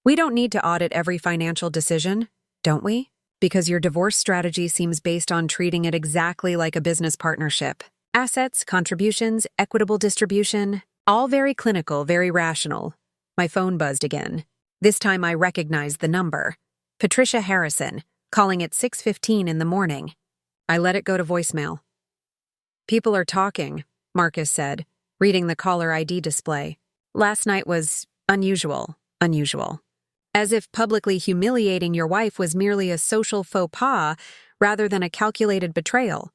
We don't need to audit every financial decision, don't we? Because your divorce strategy seems based on treating it exactly like a business partnership. Assets, contributions, equitable distribution, all very clinical, very rational. My phone buzzed again. This time I recognized the number. Patricia Harrison, calling at 6:15 in the morning. I let it go to voicemail. People are talking, Marcus said, reading the caller ID display. Last night was unusual. As if publicly humiliating your wife was merely a social faux pas rather than a calculated betrayal.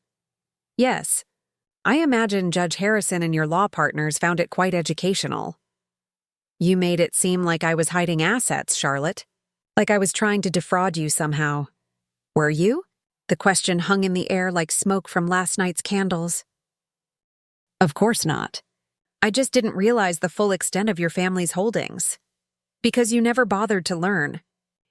Yes, I imagine Judge Harrison and your law partners found it quite educational. You made it seem like I was hiding assets, Charlotte. Like I was trying to defraud you somehow. Were you? The question hung in the air like smoke from last night's candles. Of course not. I just didn't realize the full extent of your family's holdings. Because you never bothered to learn.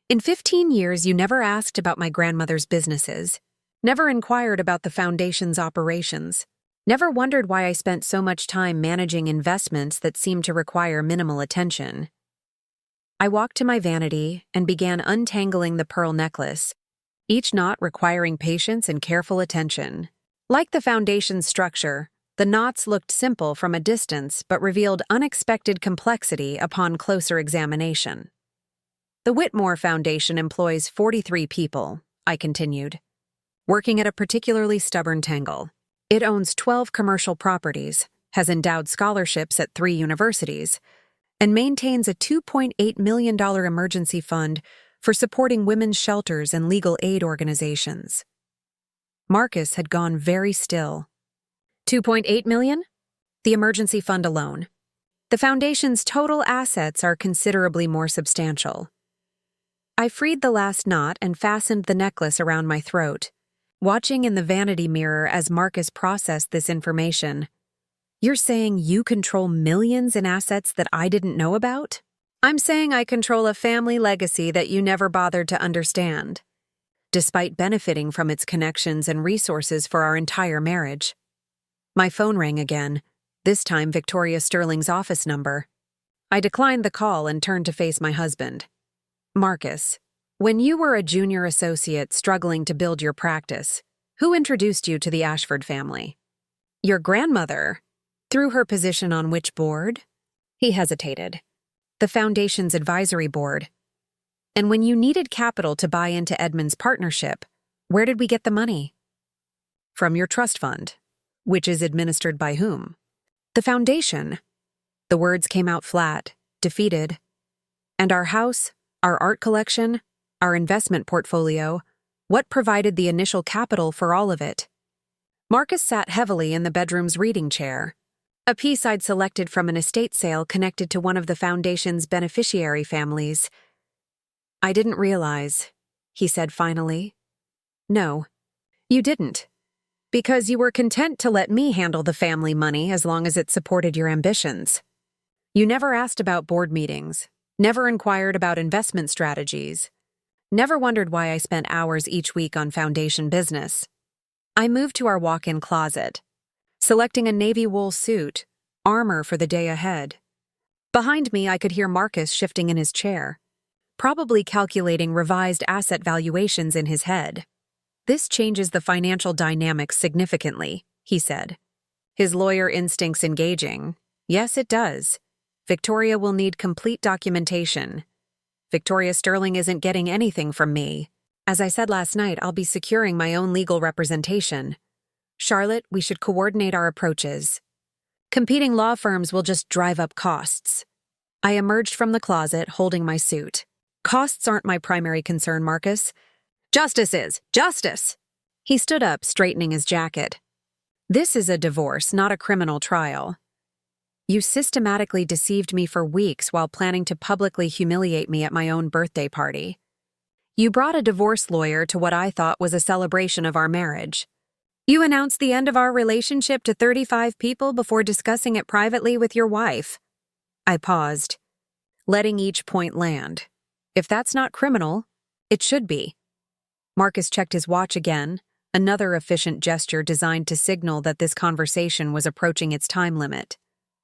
In 15 years, you never asked about my grandmother's businesses, never inquired about the foundation's operations, never wondered why I spent so much time managing investments that seemed to require minimal attention. I walked to my vanity and began untangling the pearl necklace, each knot requiring patience and careful attention. Like the foundation's structure, the knots looked simple from a distance but revealed unexpected complexity upon closer examination. The Whitmore Foundation employs 43 people, I continued, working at a particularly stubborn tangle. It owns 12 commercial properties, has endowed scholarships at 3 universities, and maintains a $2.8 million emergency fund for supporting women's shelters and legal aid organizations. Marcus had gone very still. 2.8 million? The emergency fund alone. The foundation's total assets are considerably more substantial. I freed the last knot and fastened the necklace around my throat, watching in the vanity mirror as Marcus processed this information. You're saying you control millions in assets that I didn't know about? I'm saying I control a family legacy that you never bothered to understand, despite benefiting from its connections and resources for our entire marriage. My phone rang again, this time Victoria Sterling's office number. I declined the call and turned to face my husband. Marcus, when you were a junior associate struggling to build your practice, who introduced you to the Ashford family? Your grandmother. Through her position on which board? He hesitated. The foundation's advisory board. And when you needed capital to buy into Edmund's partnership, where did we get the money? From your trust fund, which is administered by whom? The foundation. The words came out flat, defeated. And our house, our art collection, our investment portfolio, what provided the initial capital for all of it? Marcus sat heavily in the bedroom's reading chair, a piece I'd selected from an estate sale connected to one of the foundation's beneficiary families. I didn't realize, he said finally. No, you didn't. Because you were content to let me handle the family money as long as it supported your ambitions. You never asked about board meetings, never inquired about investment strategies, never wondered why I spent hours each week on foundation business. I moved to our walk-in closet, selecting a navy wool suit, armor for the day ahead. Behind me, I could hear Marcus shifting in his chair, probably calculating revised asset valuations in his head. "This changes the financial dynamics significantly," he said. His lawyer instincts engaging. "Yes, it does. Victoria will need complete documentation. Victoria Sterling isn't getting anything from me. As I said last night, I'll be securing my own legal representation. Charlotte, we should coordinate our approaches. Competing law firms will just drive up costs." I emerged from the closet, holding my suit. "Costs aren't my primary concern, Marcus. Justice is. Justice!" He stood up, straightening his jacket. "This is a divorce, not a criminal trial. You systematically deceived me for weeks while planning to publicly humiliate me at my own birthday party. You brought a divorce lawyer to what I thought was a celebration of our marriage. You announced the end of our relationship to 35 people before discussing it privately with your wife." I paused, letting each point land. If that's not criminal, it should be. Marcus checked his watch again, another efficient gesture designed to signal that this conversation was approaching its time limit.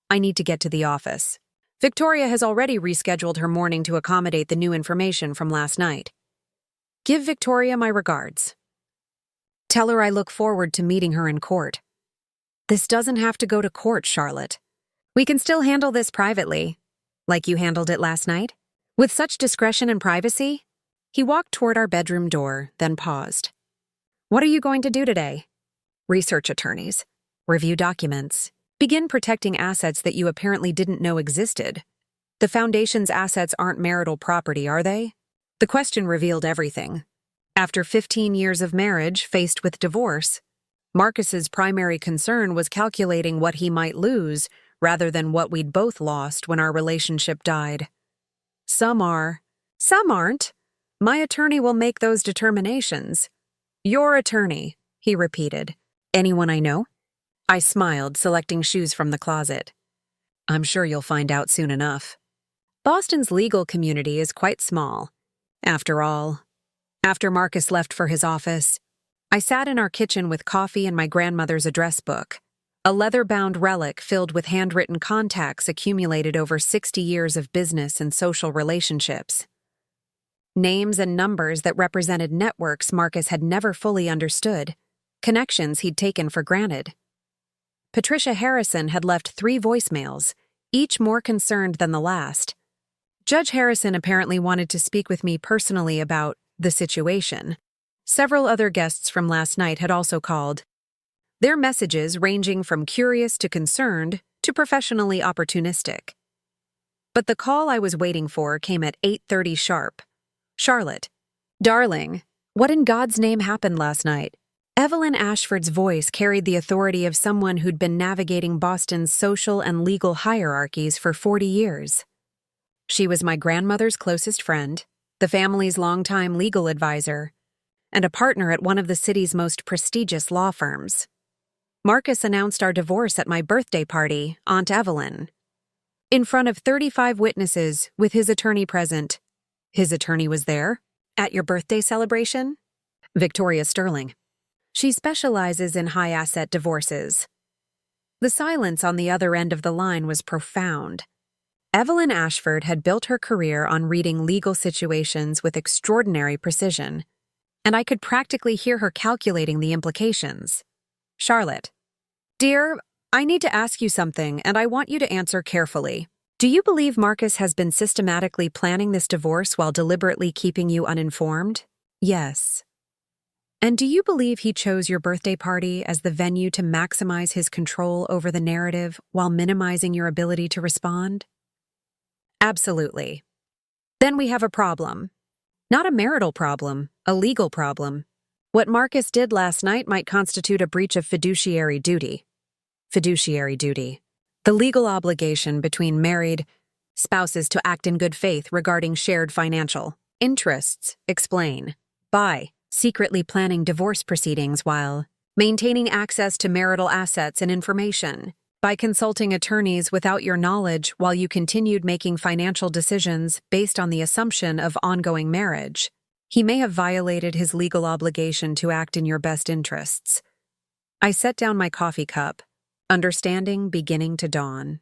"I need to get to the office. Victoria has already rescheduled her morning to accommodate the new information from last night. Give Victoria my regards. Tell her I look forward to meeting her in court." "This doesn't have to go to court, Charlotte. We can still handle this privately, like you handled it last night. With such discretion and privacy." He walked toward our bedroom door, then paused. "What are you going to do today?" "Research attorneys. Review documents. Begin protecting assets that you apparently didn't know existed. The foundation's assets aren't marital property, are they?" The question revealed everything. After 15 years of marriage faced with divorce, Marcus's primary concern was calculating what he might lose rather than what we'd both lost when our relationship died. "Some are. Some aren't. My attorney will make those determinations." "Your attorney," he repeated. "Anyone I know?" I smiled, selecting shoes from the closet. "I'm sure you'll find out soon enough. Boston's legal community is quite small. After all." After Marcus left for his office, I sat in our kitchen with coffee and my grandmother's address book, a leather-bound relic filled with handwritten contacts accumulated over 60 years of business and social relationships. Names and numbers that represented networks Marcus had never fully understood, connections he'd taken for granted. Patricia Harrison had left 3 voicemails, each more concerned than the last. Judge Harrison apparently wanted to speak with me personally about the situation. Several other guests from last night had also called, their messages ranging from curious to concerned to professionally opportunistic. But the call I was waiting for came at 8:30 sharp. "Charlotte, darling, what in God's name happened last night?" Evelyn Ashford's voice carried the authority of someone who'd been navigating Boston's social and legal hierarchies for 40 years. She was my grandmother's closest friend, the family's longtime legal advisor, and a partner at one of the city's most prestigious law firms. Marcus announced our divorce at my birthday party, Aunt Evelyn. In front of 35 witnesses, with his attorney present. His attorney was there? "At your birthday celebration?" "Victoria Sterling. She specializes in high-asset divorces." The silence on the other end of the line was profound. Evelyn Ashford had built her career on reading legal situations with extraordinary precision, and I could practically hear her calculating the implications. "Charlotte, dear, I need to ask you something, and I want you to answer carefully. Do you believe Marcus has been systematically planning this divorce while deliberately keeping you uninformed?" "Yes." "And do you believe he chose your birthday party as the venue to maximize his control over the narrative while minimizing your ability to respond?" "Absolutely." "Then we have a problem. Not a marital problem, a legal problem. What Marcus did last night might constitute a breach of fiduciary duty." Fiduciary duty. The legal obligation between married spouses to act in good faith regarding shared financial interests. Explain. By secretly planning divorce proceedings while maintaining access to marital assets and information. By consulting attorneys without your knowledge while you continued making financial decisions based on the assumption of ongoing marriage. He may have violated his legal obligation to act in your best interests. I set down my coffee cup, understanding beginning to dawn.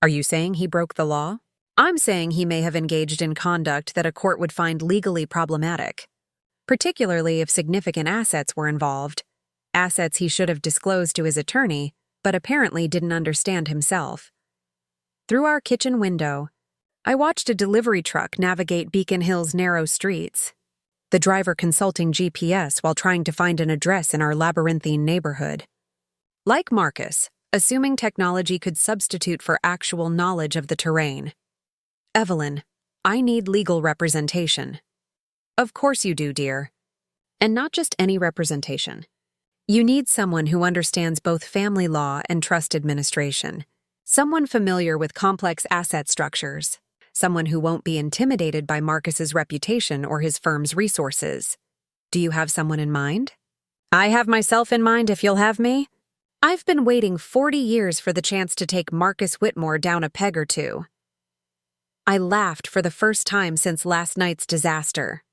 Are you saying he broke the law? I'm saying he may have engaged in conduct that a court would find legally problematic, particularly if significant assets were involved, assets he should have disclosed to his attorney, but apparently didn't understand himself. Through our kitchen window, I watched a delivery truck navigate Beacon Hill's narrow streets, the driver consulting GPS while trying to find an address in our labyrinthine neighborhood. Like Marcus, assuming technology could substitute for actual knowledge of the terrain. Evelyn, I need legal representation. Of course you do, dear. And not just any representation. You need someone who understands both family law and trust administration. Someone familiar with complex asset structures. Someone who won't be intimidated by Marcus's reputation or his firm's resources. Do you have someone in mind? I have myself in mind if you'll have me. I've been waiting 40 years for the chance to take Marcus Whitmore down a peg or two. I laughed for the first time since last night's disaster.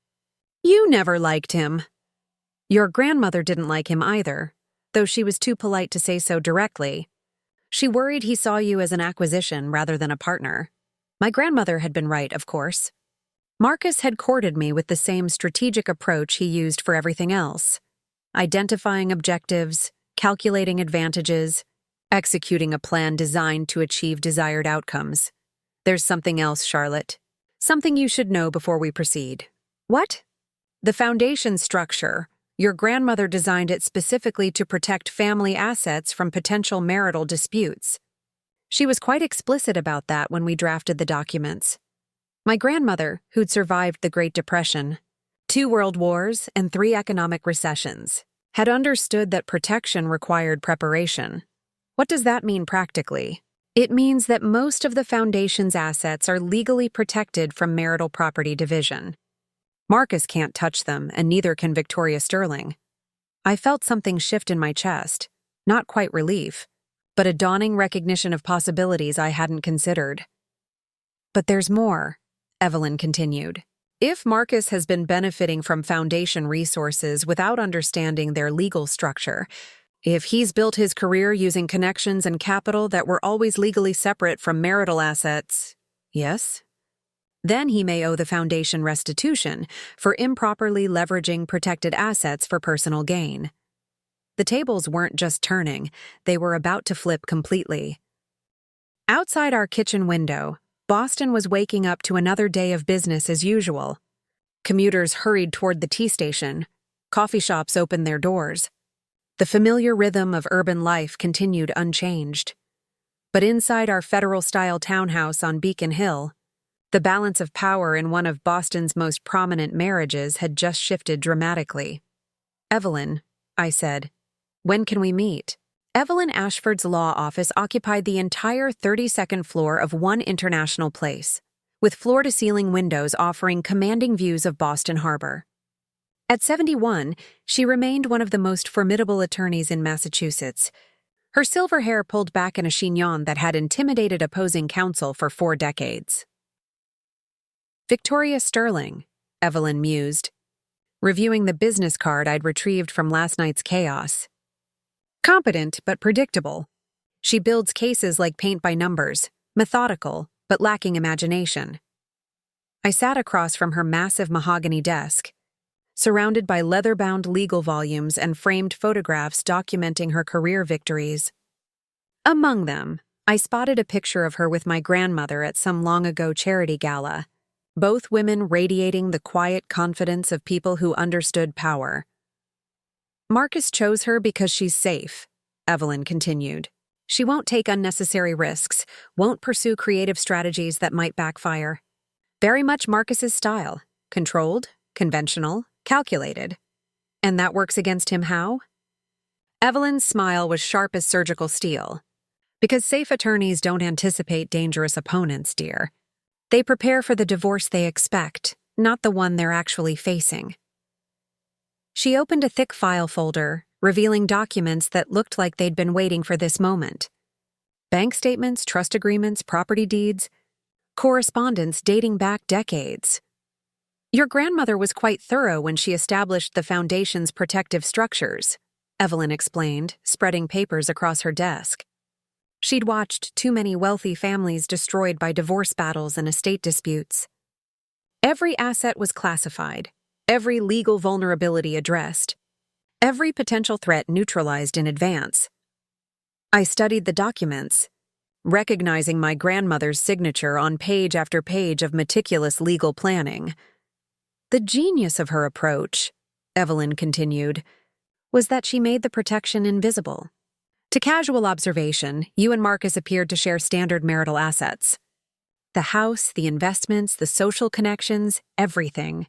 You never liked him. Your grandmother didn't like him either, though she was too polite to say so directly. She worried he saw you as an acquisition rather than a partner. My grandmother had been right, of course. Marcus had courted me with the same strategic approach he used for everything else. Identifying objectives, calculating advantages, executing a plan designed to achieve desired outcomes. There's something else, Charlotte. Something you should know before we proceed. What? The foundation structure. Your grandmother designed it specifically to protect family assets from potential marital disputes. She was quite explicit about that when we drafted the documents. My grandmother, who'd survived the Great Depression, 2 world wars, and 3 economic recessions, had understood that protection required preparation. What does that mean practically? It means that most of the foundation's assets are legally protected from marital property division. Marcus can't touch them, and neither can Victoria Sterling. I felt something shift in my chest, not quite relief, but a dawning recognition of possibilities I hadn't considered. But there's more, Evelyn continued. If Marcus has been benefiting from foundation resources without understanding their legal structure, if he's built his career using connections and capital that were always legally separate from marital assets, yes? Then he may owe the foundation restitution for improperly leveraging protected assets for personal gain. The tables weren't just turning, they were about to flip completely. Outside our kitchen window, Boston was waking up to another day of business as usual. Commuters hurried toward the T station. Coffee shops opened their doors. The familiar rhythm of urban life continued unchanged. But inside our federal-style townhouse on Beacon Hill, the balance of power in one of Boston's most prominent marriages had just shifted dramatically. Evelyn, I said, when can we meet? Evelyn Ashford's law office occupied the entire 32nd floor of One International Place, with floor-to-ceiling windows offering commanding views of Boston Harbor. At 71, she remained one of the most formidable attorneys in Massachusetts, her silver hair pulled back in a chignon that had intimidated opposing counsel for 4 decades. Victoria Sterling, Evelyn mused, reviewing the business card I'd retrieved from last night's chaos. Competent but predictable. She builds cases like paint by numbers, methodical but lacking imagination. I sat across from her massive mahogany desk, surrounded by leather-bound legal volumes and framed photographs documenting her career victories. Among them, I spotted a picture of her with my grandmother at some long-ago charity gala, both women radiating the quiet confidence of people who understood power. Marcus chose her because she's safe, Evelyn continued. She won't take unnecessary risks, won't pursue creative strategies that might backfire. Very much Marcus's style, controlled, conventional, calculated. And that works against him how? Evelyn's smile was sharp as surgical steel. Because safe attorneys don't anticipate dangerous opponents, dear. They prepare for the divorce they expect, not the one they're actually facing. She opened a thick file folder, revealing documents that looked like they'd been waiting for this moment. Bank statements, trust agreements, property deeds, correspondence dating back decades. Your grandmother was quite thorough when she established the foundation's protective structures, Evelyn explained, spreading papers across her desk. She'd watched too many wealthy families destroyed by divorce battles and estate disputes. Every asset was classified, every legal vulnerability addressed, every potential threat neutralized in advance. I studied the documents, recognizing my grandmother's signature on page after page of meticulous legal planning. The genius of her approach, Evelyn continued, was that she made the protection invisible. To casual observation, you and Marcus appeared to share standard marital assets. The house, the investments, the social connections, everything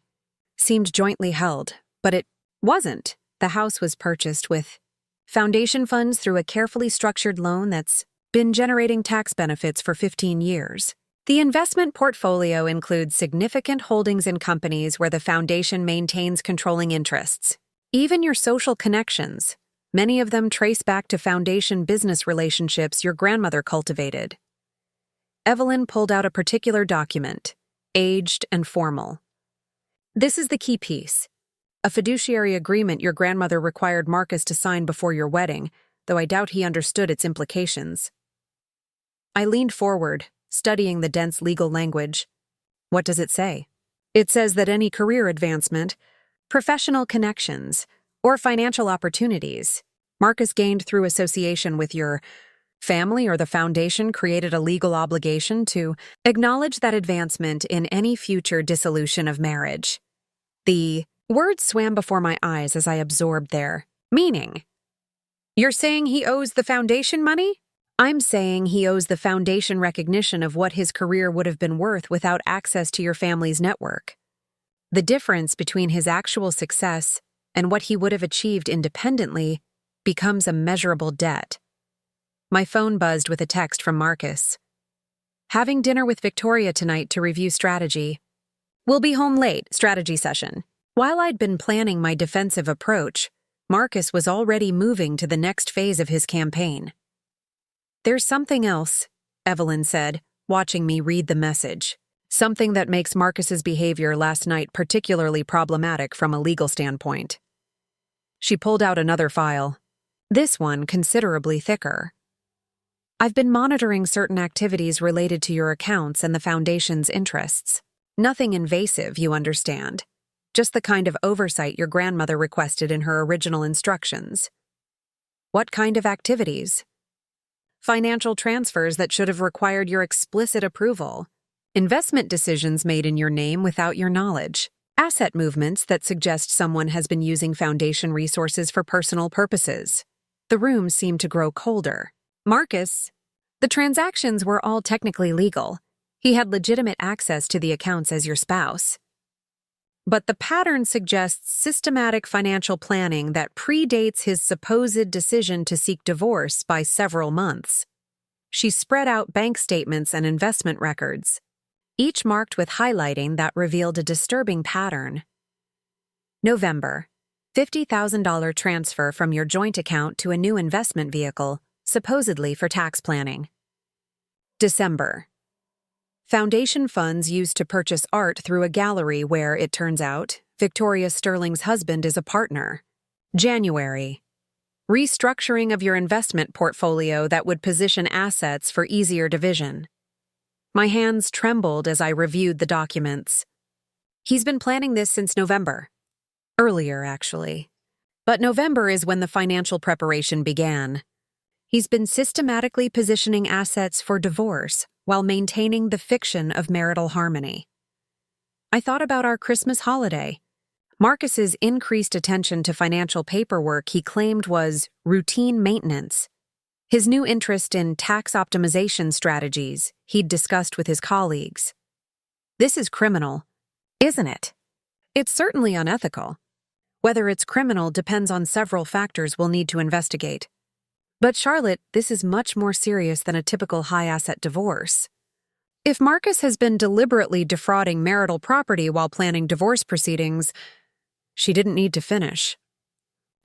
seemed jointly held, but it wasn't. The house was purchased with foundation funds through a carefully structured loan that's been generating tax benefits for 15 years. The investment portfolio includes significant holdings in companies where the foundation maintains controlling interests. Even your social connections, many of them trace back to foundation business relationships your grandmother cultivated. Evelyn pulled out a particular document, aged and formal. This is the key piece. A fiduciary agreement your grandmother required Marcus to sign before your wedding, though I doubt he understood its implications. I leaned forward, studying the dense legal language. What does it say? It says that any career advancement, professional connections, or financial opportunities Marcus gained through association with your family or the foundation created a legal obligation to acknowledge that advancement in any future dissolution of marriage. The words swam before my eyes as I absorbed their meaning. You're saying he owes the foundation money? I'm saying he owes the foundation recognition of what his career would have been worth without access to your family's network. The difference between his actual success and what he would have achieved independently becomes a measurable debt. My phone buzzed with a text from Marcus. Having dinner with Victoria tonight to review strategy. We'll be home late, strategy session. While I'd been planning my defensive approach, Marcus was already moving to the next phase of his campaign. There's something else, Evelyn said, watching me read the message. Something that makes Marcus's behavior last night particularly problematic from a legal standpoint. She pulled out another file, this one considerably thicker. I've been monitoring certain activities related to your accounts and the foundation's interests. Nothing invasive, you understand. Just the kind of oversight your grandmother requested in her original instructions. What kind of activities? Financial transfers that should have required your explicit approval. Investment decisions made in your name without your knowledge. Asset movements that suggest someone has been using foundation resources for personal purposes. The room seemed to grow colder. Marcus, the transactions were all technically legal. He had legitimate access to the accounts as your spouse. But the pattern suggests systematic financial planning that predates his supposed decision to seek divorce by several months. She spread out bank statements and investment records, each marked with highlighting that revealed a disturbing pattern. November, $50,000 transfer from your joint account to a new investment vehicle, supposedly for tax planning. December, foundation funds used to purchase art through a gallery where, it turns out, Victoria Sterling's husband is a partner. January, restructuring of your investment portfolio that would position assets for easier division. My hands trembled as I reviewed the documents. He's been planning this since November. Earlier, actually. But November is when the financial preparation began. He's been systematically positioning assets for divorce while maintaining the fiction of marital harmony. I thought about our Christmas holiday. Marcus's increased attention to financial paperwork he claimed was routine maintenance. His new interest in tax optimization strategies he'd discussed with his colleagues. This is criminal, isn't it? It's certainly unethical. Whether it's criminal depends on several factors we'll need to investigate. But Charlotte, this is much more serious than a typical high-asset divorce. If Marcus has been deliberately defrauding marital property while planning divorce proceedings, she didn't need to finish.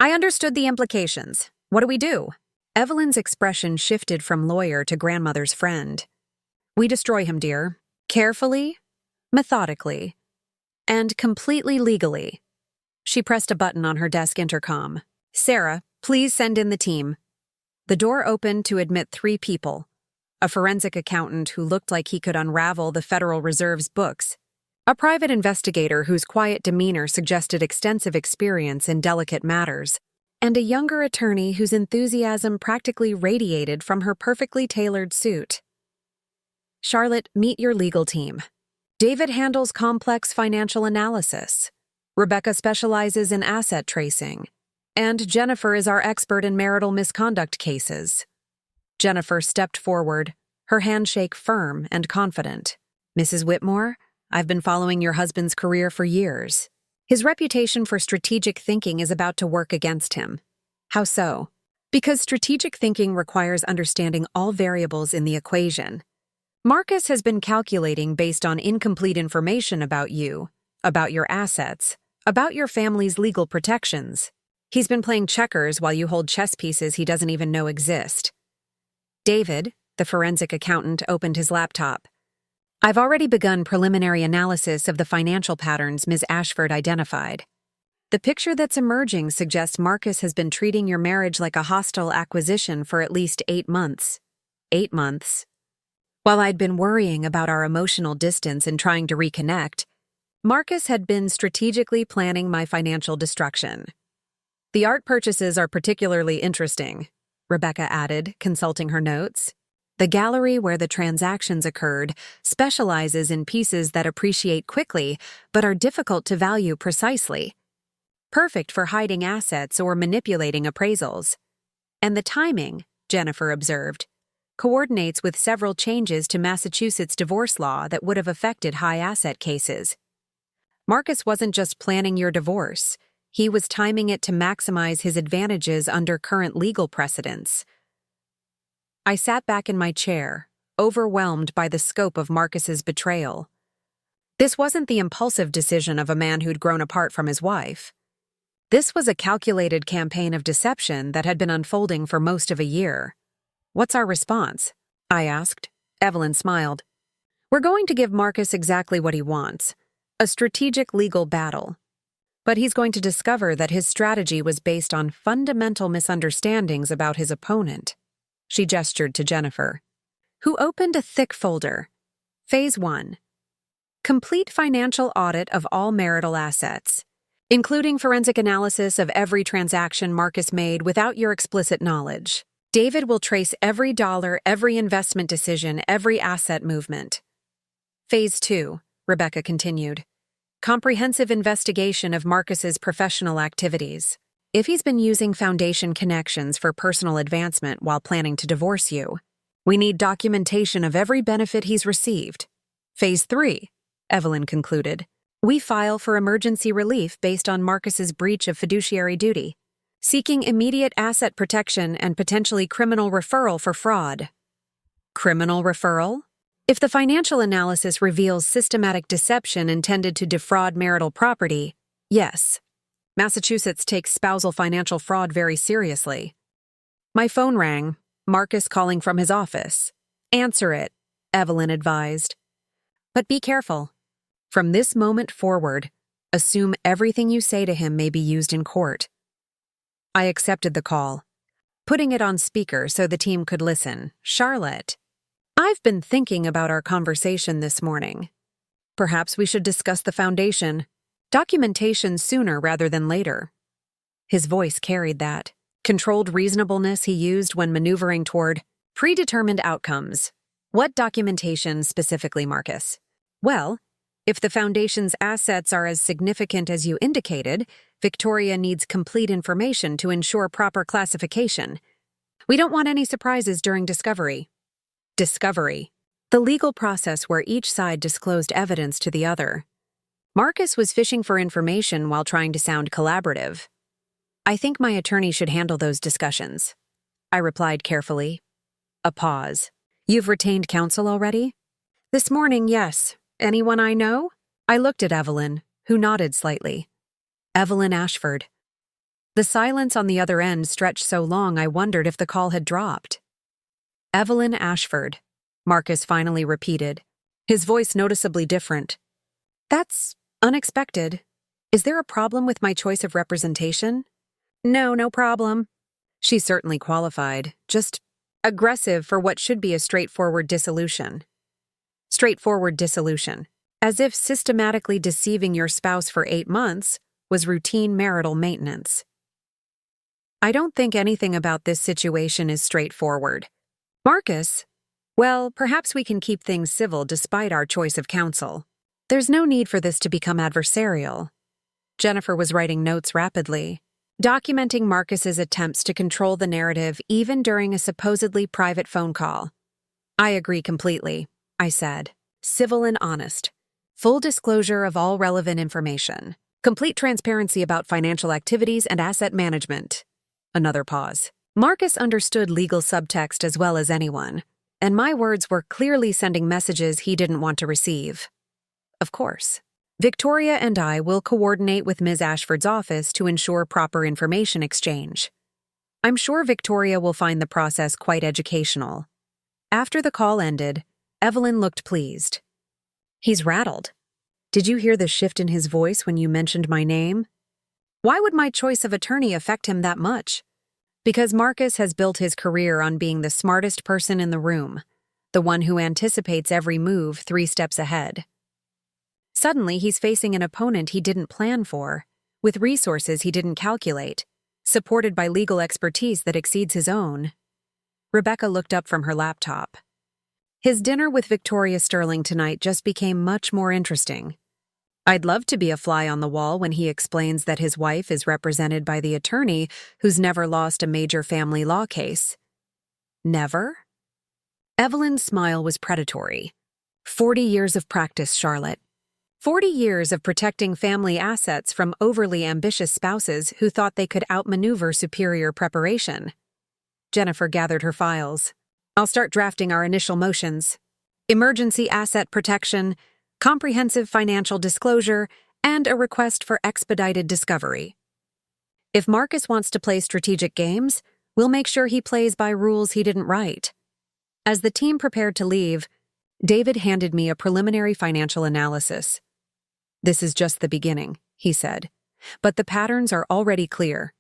I understood the implications. What do we do? Evelyn's expression shifted from lawyer to grandmother's friend. We destroy him, dear. Carefully, methodically, and completely legally. She pressed a button on her desk intercom. Sarah, Please send in the team. The door opened to admit 3 people: a forensic accountant who looked like he could unravel the Federal Reserve's books, a private investigator whose quiet demeanor suggested extensive experience in delicate matters, and a younger attorney whose enthusiasm practically radiated from her perfectly tailored suit. Charlotte, meet your legal team. David handles complex financial analysis. Rebecca specializes in asset tracing. And Jennifer is our expert in marital misconduct cases. Jennifer stepped forward, her handshake firm and confident. Mrs. Whitmore, I've been following your husband's career for years. His reputation for strategic thinking is about to work against him. How so? Because strategic thinking requires understanding all variables in the equation. Marcus has been calculating based on incomplete information about you, about your assets, about your family's legal protections. He's been playing checkers while you hold chess pieces he doesn't even know exist. David, the forensic accountant, opened his laptop. I've already begun preliminary analysis of the financial patterns Ms. Ashford identified. The picture that's emerging suggests Marcus has been treating your marriage like a hostile acquisition for at least 8 months. 8 months. While I'd been worrying about our emotional distance and trying to reconnect, Marcus had been strategically planning my financial destruction. The art purchases are particularly interesting, Rebecca added, consulting her notes. The gallery where the transactions occurred specializes in pieces that appreciate quickly but are difficult to value precisely. Perfect for hiding assets or manipulating appraisals. And the timing, Jennifer observed, coordinates with several changes to Massachusetts divorce law that would have affected high asset cases. Marcus wasn't just planning your divorce. He was timing it to maximize his advantages under current legal precedents. I sat back in my chair, overwhelmed by the scope of Marcus's betrayal. This wasn't the impulsive decision of a man who'd grown apart from his wife. This was a calculated campaign of deception that had been unfolding for most of a year. What's our response? I asked. Evelyn smiled. We're going to give Marcus exactly what he wants, a strategic legal battle. But he's going to discover that his strategy was based on fundamental misunderstandings about his opponent. She gestured to Jennifer, who opened a thick folder. Phase 1. Complete financial audit of all marital assets, including forensic analysis of every transaction Marcus made without your explicit knowledge. David will trace every dollar, every investment decision, every asset movement. Phase 2, Rebecca continued. Comprehensive investigation of Marcus's professional activities. If he's been using foundation connections for personal advancement while planning to divorce you, we need documentation of every benefit he's received. Phase 3, Evelyn concluded. We file for emergency relief based on Marcus's breach of fiduciary duty, seeking immediate asset protection and potentially criminal referral for fraud. Criminal referral? If the financial analysis reveals systematic deception intended to defraud marital property, yes. Massachusetts takes spousal financial fraud very seriously. My phone rang, Marcus calling from his office. Answer it, Evelyn advised. But be careful. From this moment forward, assume everything you say to him may be used in court. I accepted the call, putting it on speaker so the team could listen. Charlotte, I've been thinking about our conversation this morning. Perhaps we should discuss the foundation, documentation sooner rather than later. His voice carried that controlled reasonableness he used when maneuvering toward predetermined outcomes. What documentation specifically, Marcus? Well, if the foundation's assets are as significant as you indicated, Victoria needs complete information to ensure proper classification. We don't want any surprises during discovery. Discovery, the legal process where each side disclosed evidence to the other. Marcus was fishing for information while trying to sound collaborative. I think my attorney should handle those discussions. I replied carefully. A pause. You've retained counsel already? This morning, yes. Anyone I know? I looked at Evelyn, who nodded slightly. Evelyn Ashford. The silence on the other end stretched so long I wondered if the call had dropped. Evelyn Ashford, Marcus finally repeated, his voice noticeably different. That's unexpected. Is there a problem with my choice of representation? No problem. She certainly qualified, just aggressive for what should be a straightforward dissolution. Straightforward dissolution. As if systematically deceiving your spouse for 8 months was routine marital maintenance. I don't think anything about this situation is straightforward. Marcus? Well, perhaps we can keep things civil despite our choice of counsel. There's no need for this to become adversarial. Jennifer was writing notes rapidly, documenting Marcus's attempts to control the narrative even during a supposedly private phone call. I agree completely, I said. Civil and honest. Full disclosure of all relevant information. Complete transparency about financial activities and asset management. Another pause. Marcus understood legal subtext as well as anyone, and my words were clearly sending messages he didn't want to receive. Of course. Victoria and I will coordinate with Ms. Ashford's office to ensure proper information exchange. I'm sure Victoria will find the process quite educational. After the call ended, Evelyn looked pleased. He's rattled. Did you hear the shift in his voice when you mentioned my name? Why would my choice of attorney affect him that much? Because Marcus has built his career on being the smartest person in the room, the one who anticipates every move 3 steps ahead. Suddenly, he's facing an opponent he didn't plan for, with resources he didn't calculate, supported by legal expertise that exceeds his own. Rebecca looked up from her laptop. His dinner with Victoria Sterling tonight just became much more interesting. I'd love to be a fly on the wall when he explains that his wife is represented by the attorney who's never lost a major family law case. Never? Evelyn's smile was predatory. 40 years of practice, Charlotte. 40 years of protecting family assets from overly ambitious spouses who thought they could outmaneuver superior preparation. Jennifer gathered her files. I'll start drafting our initial motions. Emergency asset protection, comprehensive financial disclosure, and a request for expedited discovery. If Marcus wants to play strategic games, we'll make sure he plays by rules he didn't write. As the team prepared to leave, David handed me a preliminary financial analysis. This is just the beginning, he said, but the patterns are already clear.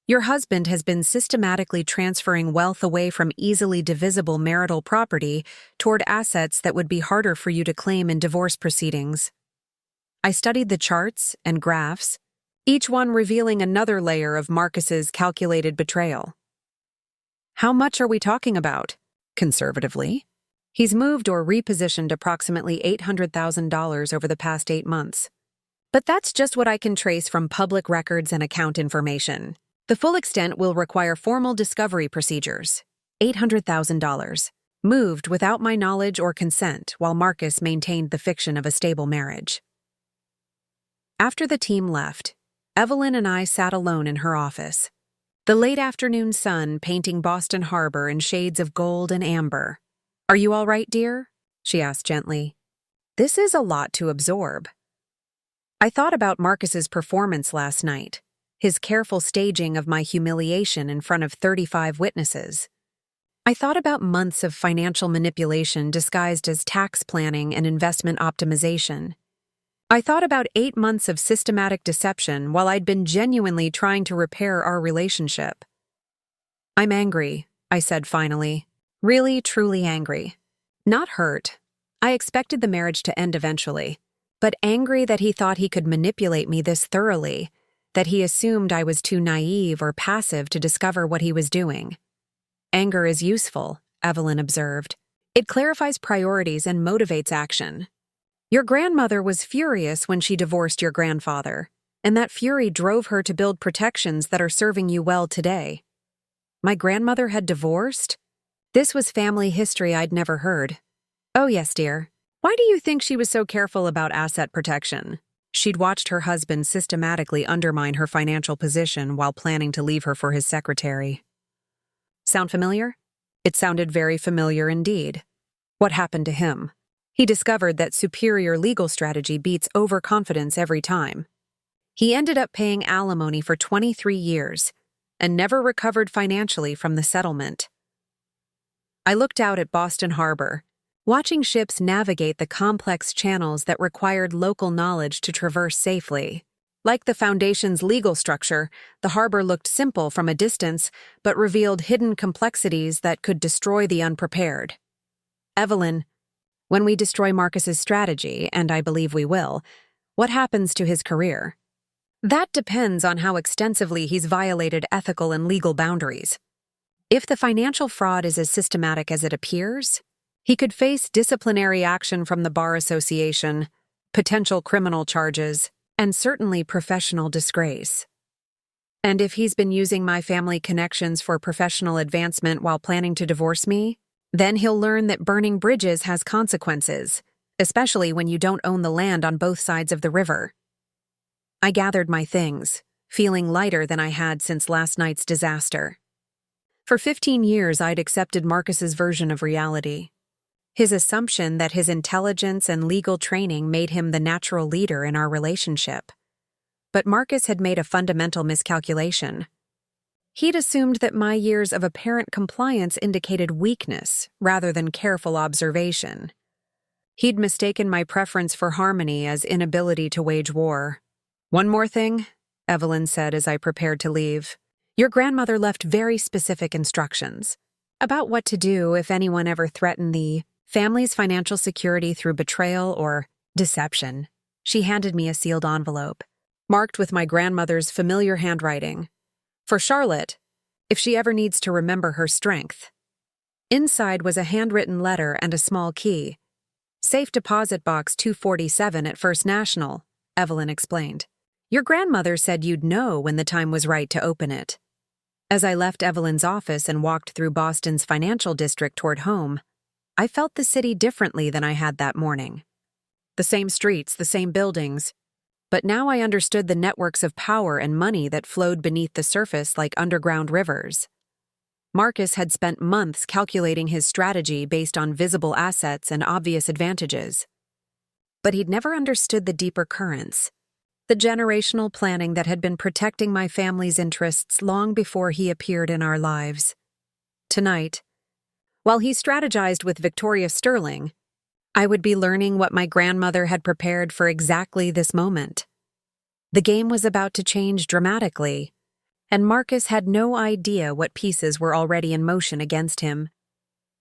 Your husband has been systematically transferring wealth away from easily divisible marital property toward assets that would be harder for you to claim in divorce proceedings. I studied the charts and graphs, each one revealing another layer of Marcus's calculated betrayal. How much are we talking about? Conservatively, he's moved or repositioned approximately $800,000 over the past 8 months. But that's just what I can trace from public records and account information. The full extent will require formal discovery procedures. $800,000. Moved without my knowledge or consent while Marcus maintained the fiction of a stable marriage. After the team left, Evelyn and I sat alone in her office. The late afternoon sun painting Boston Harbor in shades of gold and amber. Are you all right, dear? She asked gently. This is a lot to absorb. I thought about Marcus's performance last night. His careful staging of my humiliation in front of 35 witnesses. I thought about months of financial manipulation disguised as tax planning and investment optimization. I thought about 8 months of systematic deception while I'd been genuinely trying to repair our relationship. I'm angry, I said finally. Really, truly angry. Not hurt. I expected the marriage to end eventually, but angry that he thought he could manipulate me this thoroughly, that he assumed I was too naive or passive to discover what he was doing. Anger is useful, Evelyn observed. It clarifies priorities and motivates action. Your grandmother was furious when she divorced your grandfather, and that fury drove her to build protections that are serving you well today. My grandmother had divorced? This was family history I'd never heard. Oh yes, dear. Why do you think she was so careful about asset protection? She'd watched her husband systematically undermine her financial position while planning to leave her for his secretary. Sound familiar? It sounded very familiar indeed. What happened to him? He discovered that superior legal strategy beats overconfidence every time. He ended up paying alimony for 23 years and never recovered financially from the settlement. I looked out at Boston Harbor, watching ships navigate the complex channels that required local knowledge to traverse safely. Like the foundation's legal structure, the harbor looked simple from a distance, but revealed hidden complexities that could destroy the unprepared. Evelyn, when we destroy Marcus's strategy, and I believe we will, what happens to his career? That depends on how extensively he's violated ethical and legal boundaries. If the financial fraud is as systematic as it appears, he could face disciplinary action from the Bar Association, potential criminal charges, and certainly professional disgrace. And if he's been using my family connections for professional advancement while planning to divorce me, then he'll learn that burning bridges has consequences, especially when you don't own the land on both sides of the river. I gathered my things, feeling lighter than I had since last night's disaster. For 15 years, I'd accepted Marcus's version of reality. His assumption that his intelligence and legal training made him the natural leader in our relationship. But Marcus had made a fundamental miscalculation. He'd assumed that my years of apparent compliance indicated weakness rather than careful observation. He'd mistaken my preference for harmony as inability to wage war. "One more thing," Evelyn said as I prepared to leave. "Your grandmother left very specific instructions about what to do if anyone ever threatened the family's financial security through betrayal or deception." She handed me a sealed envelope, marked with my grandmother's familiar handwriting. "For Charlotte, if she ever needs to remember her strength." Inside was a handwritten letter and a small key. "Safe deposit box 247 at First National," Evelyn explained. "Your grandmother said you'd know when the time was right to open it." As I left Evelyn's office and walked through Boston's financial district toward home, I felt the city differently than I had that morning. The same streets, the same buildings, but now I understood the networks of power and money that flowed beneath the surface like underground rivers. Marcus had spent months calculating his strategy based on visible assets and obvious advantages. But he'd never understood the deeper currents, the generational planning that had been protecting my family's interests long before he appeared in our lives. Tonight, while he strategized with Victoria Sterling, I would be learning what my grandmother had prepared for exactly this moment. The game was about to change dramatically, and Marcus had no idea what pieces were already in motion against him.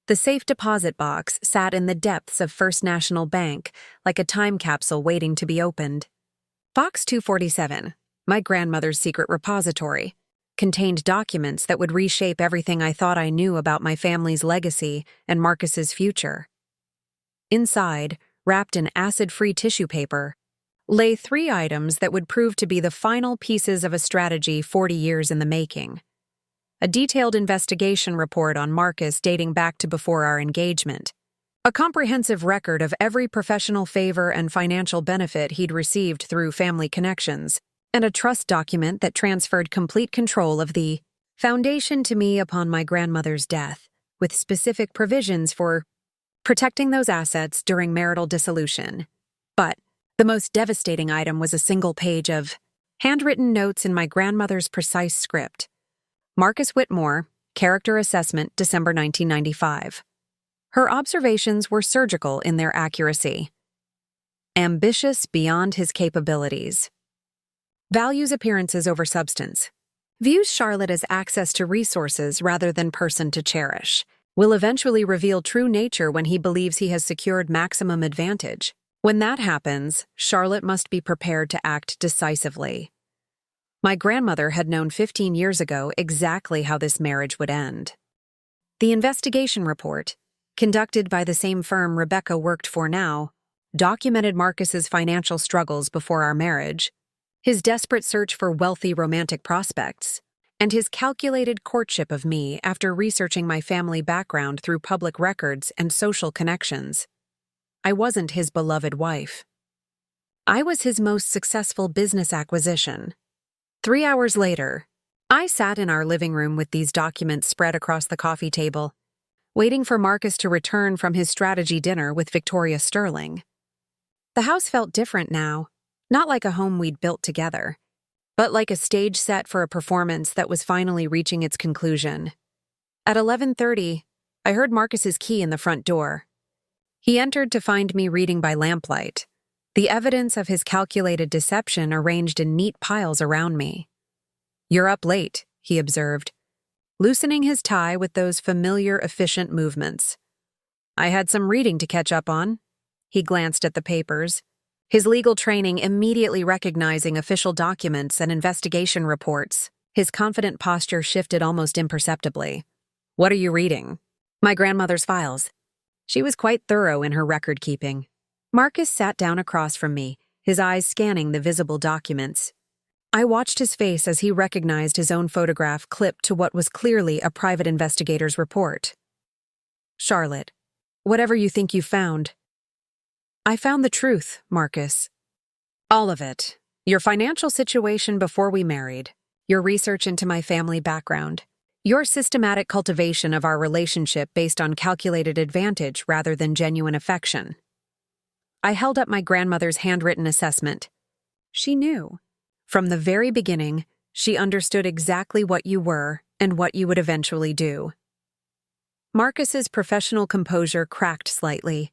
The safe deposit box sat in the depths of First National Bank like a time capsule waiting to be opened. Box 247, my grandmother's secret repository, contained documents that would reshape everything I thought I knew about my family's legacy and Marcus's future. Inside, wrapped in acid-free tissue paper, lay 3 items that would prove to be the final pieces of a strategy 40 years in the making. A detailed investigation report on Marcus dating back to before our engagement, a comprehensive record of every professional favor and financial benefit he'd received through family connections, and a trust document that transferred complete control of the foundation to me upon my grandmother's death, with specific provisions for protecting those assets during marital dissolution. But the most devastating item was a single page of handwritten notes in my grandmother's precise script. Marcus Whitmore, Character Assessment, December 1995. Her observations were surgical in their accuracy. Ambitious beyond his capabilities. Values appearances over substance. Views Charlotte as access to resources rather than person to cherish. Will eventually reveal true nature when he believes he has secured maximum advantage. When that happens, Charlotte must be prepared to act decisively. My grandmother had known 15 years ago exactly how this marriage would end. The investigation report, conducted by the same firm Rebecca worked for now, documented Marcus's financial struggles before our marriage, his desperate search for wealthy romantic prospects, and his calculated courtship of me after researching my family background through public records and social connections. I wasn't his beloved wife. I was his most successful business acquisition. 3 hours later, I sat in our living room with these documents spread across the coffee table, waiting for Marcus to return from his strategy dinner with Victoria Sterling. The house felt different now, not like a home we'd built together, but like a stage set for a performance that was finally reaching its conclusion. At 11:30, I heard Marcus's key in the front door. He entered to find me reading by lamplight, the evidence of his calculated deception arranged in neat piles around me. "You're up late," he observed, loosening his tie with those familiar, efficient movements. "I had some reading to catch up on." He glanced at the papers, his legal training immediately recognizing official documents and investigation reports. His confident posture shifted almost imperceptibly. "What are you reading?" "My grandmother's files." She was quite thorough in her record-keeping. Marcus sat down across from me, his eyes scanning the visible documents. I watched his face as he recognized his own photograph clipped to what was clearly a private investigator's report. "Charlotte, whatever you think you found." "I found the truth, Marcus. All of it. Your financial situation before we married, your research into my family background, your systematic cultivation of our relationship based on calculated advantage rather than genuine affection." I held up my grandmother's handwritten assessment. She knew. From the very beginning, she understood exactly what you were and what you would eventually do. Marcus's professional composure cracked slightly.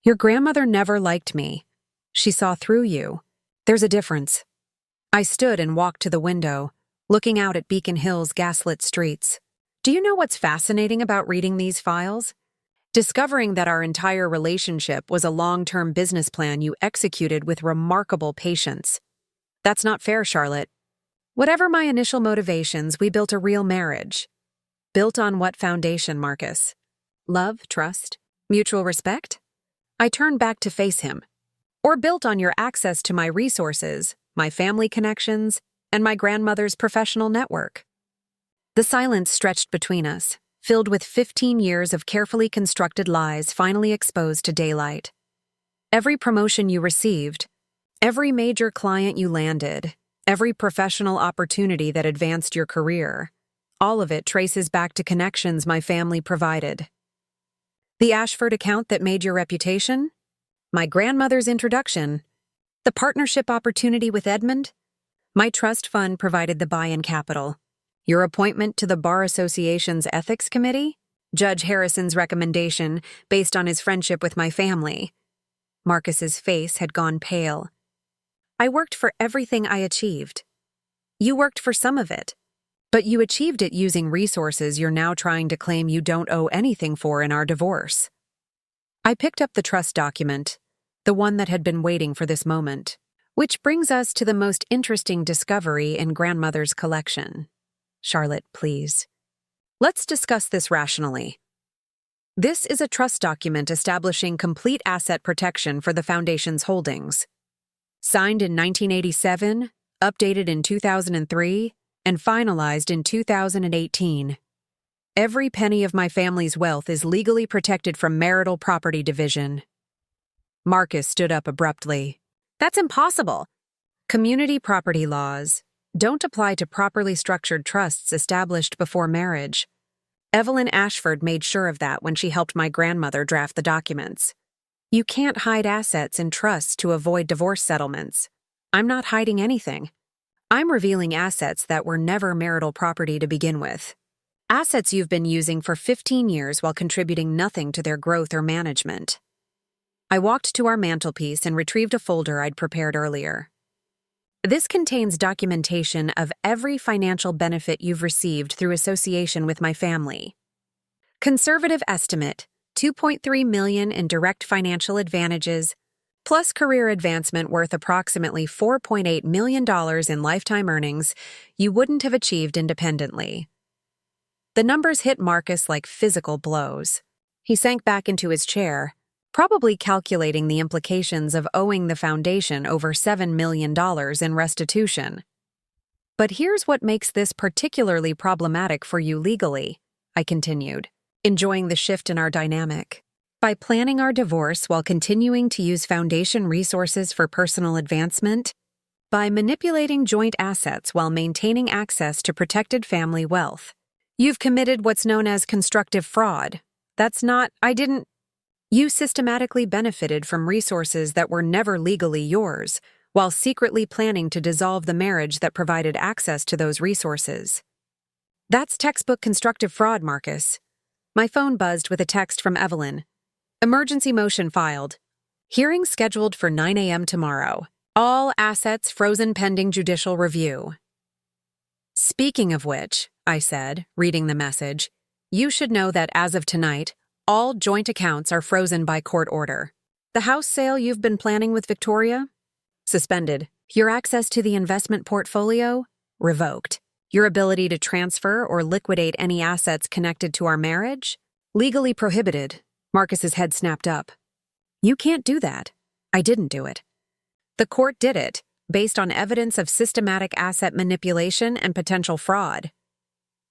"Your grandmother never liked me. She saw through you. There's a difference." I stood and walked to the window, looking out at Beacon Hill's gaslit streets. "Do you know what's fascinating about reading these files? Discovering that our entire relationship was a long-term business plan you executed with remarkable patience. That's not fair, Charlotte. Whatever my initial motivations, we built a real marriage. Built on what foundation, Marcus? Love, trust, mutual respect?" I turned back to face him. "Or built on your access to my resources, my family connections, and my grandmother's professional network?" The silence stretched between us, filled with 15 years of carefully constructed lies finally exposed to daylight. Every promotion you received, every major client you landed, every professional opportunity that advanced your career, all of it traces back to connections my family provided. The Ashford account that made your reputation, my grandmother's introduction, the partnership opportunity with Edmund, my trust fund provided the buy-in capital, your appointment to the Bar Association's Ethics Committee, Judge Harrison's recommendation based on his friendship with my family. Marcus's face had gone pale. "I worked for everything I achieved. You worked for some of it, but you achieved it using resources you're now trying to claim you don't owe anything for in our divorce." I picked up the trust document, the one that had been waiting for this moment, which brings us to the most interesting discovery in grandmother's collection. "Charlotte, please. Let's discuss this rationally. This is a trust document establishing complete asset protection for the Foundation's holdings. Signed in 1987, updated in 2003, and finalized in 2018. Every penny of my family's wealth is legally protected from marital property division." Marcus stood up abruptly. "That's impossible. Community property laws don't apply to properly structured trusts established before marriage. Evelyn Ashford made sure of that when she helped my grandmother draft the documents. You can't hide assets in trusts to avoid divorce settlements. I'm not hiding anything. I'm revealing assets that were never marital property to begin with. Assets you've been using for 15 years while contributing nothing to their growth or management." I walked to our mantelpiece and retrieved a folder I'd prepared earlier. "This contains documentation of every financial benefit you've received through association with my family. Conservative estimate, $2.3 million in direct financial advantages, plus career advancement worth approximately $4.8 million in lifetime earnings you wouldn't have achieved independently." The numbers hit Marcus like physical blows. He sank back into his chair, probably calculating the implications of owing the Foundation over $7 million in restitution. "But here's what makes this particularly problematic for you legally," I continued, enjoying the shift in our dynamic. "By planning our divorce while continuing to use Foundation resources for personal advancement, by manipulating joint assets while maintaining access to protected family wealth, you've committed what's known as constructive fraud. You systematically benefited from resources that were never legally yours, while secretly planning to dissolve the marriage that provided access to those resources. That's textbook constructive fraud, Marcus." My phone buzzed with a text from Evelyn. "Emergency motion filed. Hearing scheduled for 9 a.m. tomorrow. All assets frozen pending judicial review. Speaking of which, I said, reading the message, you should know that as of tonight, all joint accounts are frozen by court order. The house sale you've been planning with Victoria? Suspended. Your access to the investment portfolio? Revoked. Your ability to transfer or liquidate any assets connected to our marriage? Legally prohibited. Marcus's head snapped up. You can't do that. I didn't do it. The court did it, based on evidence of systematic asset manipulation and potential fraud.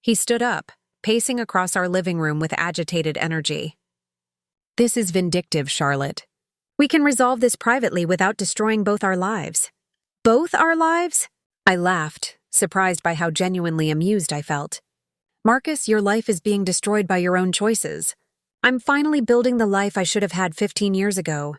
He stood up, pacing across our living room with agitated energy. This is vindictive, Charlotte. We can resolve this privately without destroying both our lives. Both our lives? I laughed, surprised by how genuinely amused I felt. Marcus, your life is being destroyed by your own choices. I'm finally building the life I should have had 15 years ago.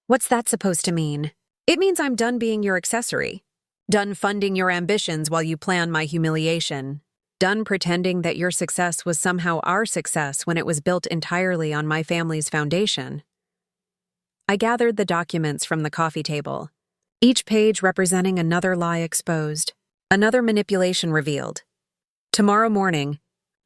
What's that supposed to mean? It means I'm done being your accessory. Done funding your ambitions while you plan my humiliation. Done pretending that your success was somehow our success when it was built entirely on my family's foundation. I gathered the documents from the coffee table, each page representing another lie exposed, another manipulation revealed. Tomorrow morning,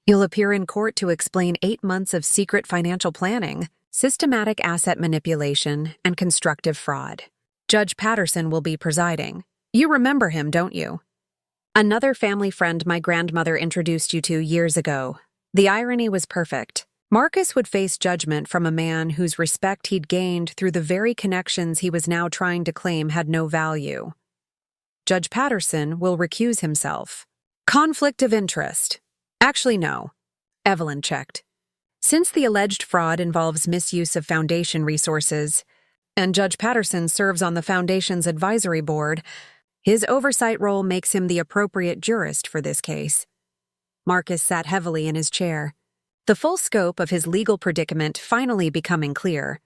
you'll appear in court to explain 8 months of secret financial planning, systematic asset manipulation, and constructive fraud. Judge Patterson will be presiding. You remember him, don't you? Another family friend my grandmother introduced you to years ago. The irony was perfect. Marcus would face judgment from a man whose respect he'd gained through the very connections he was now trying to claim had no value. Judge Patterson will recuse himself. Conflict of interest. Actually, no. Evelyn checked. Since the alleged fraud involves misuse of foundation resources, and Judge Patterson serves on the foundation's advisory board, his oversight role makes him the appropriate jurist for this case. Marcus sat heavily in his chair, the full scope of his legal predicament finally becoming clear.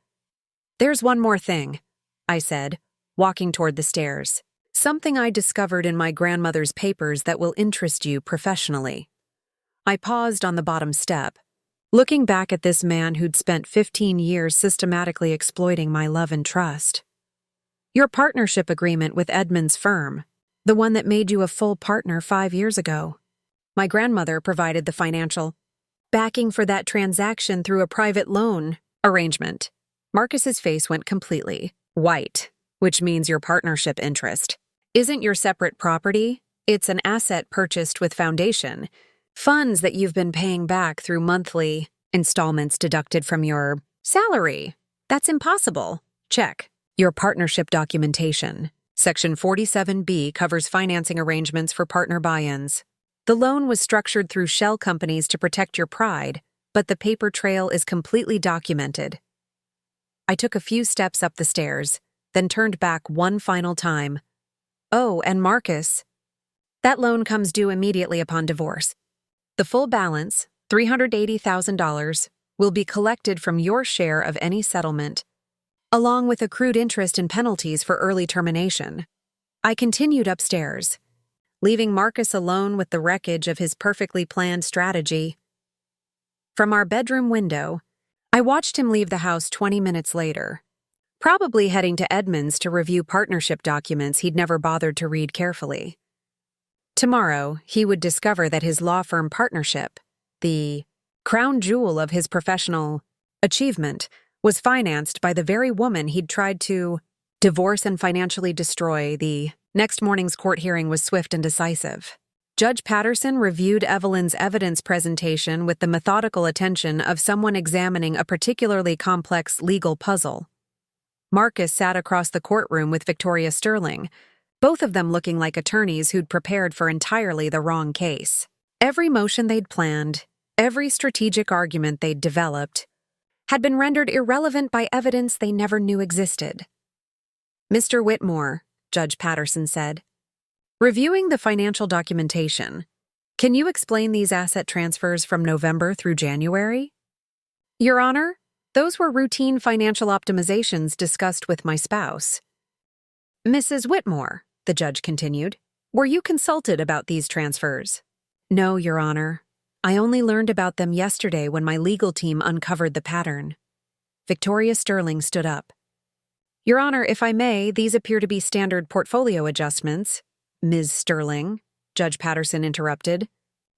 There's one more thing, I said, walking toward the stairs. Something I discovered in my grandmother's papers that will interest you professionally. I paused on the bottom step, looking back at this man who'd spent 15 years systematically exploiting my love and trust. Your partnership agreement with Edmund's firm, the one that made you a full partner 5 years ago. My grandmother provided the financial backing for that transaction through a private loan arrangement. Marcus's face went completely white, which means your partnership interest isn't your separate property, it's an asset purchased with foundation. Funds that you've been paying back through monthly installments deducted from your salary. That's impossible. Check. Your partnership documentation. Section 47B covers financing arrangements for partner buy-ins. The loan was structured through shell companies to protect your pride, but the paper trail is completely documented. I took a few steps up the stairs, then turned back one final time. Oh, and Marcus. That loan comes due immediately upon divorce. The full balance, $380,000, will be collected from your share of any settlement, along with accrued interest and penalties for early termination. I continued upstairs, leaving Marcus alone with the wreckage of his perfectly planned strategy. From our bedroom window, I watched him leave the house 20 minutes later, probably heading to Edmund's to review partnership documents he'd never bothered to read carefully. Tomorrow, he would discover that his law firm partnership, the crown jewel of his professional achievement, was financed by the very woman he'd tried to divorce and financially destroy. The next morning's court hearing was swift and decisive. Judge Patterson reviewed Evelyn's evidence presentation with the methodical attention of someone examining a particularly complex legal puzzle. Marcus sat across the courtroom with Victoria Sterling, both of them looking like attorneys who'd prepared for entirely the wrong case. Every motion they'd planned, every strategic argument they'd developed, had been rendered irrelevant by evidence they never knew existed. Mr. Whitmore, Judge Patterson said, reviewing the financial documentation, can you explain these asset transfers from November through January? Your Honor, those were routine financial optimizations discussed with my spouse. Mrs. Whitmore, the judge continued, were you consulted about these transfers? No, Your Honor. I only learned about them yesterday when my legal team uncovered the pattern. Victoria Sterling stood up. Your Honor, if I may, these appear to be standard portfolio adjustments. Ms. Sterling, Judge Patterson interrupted.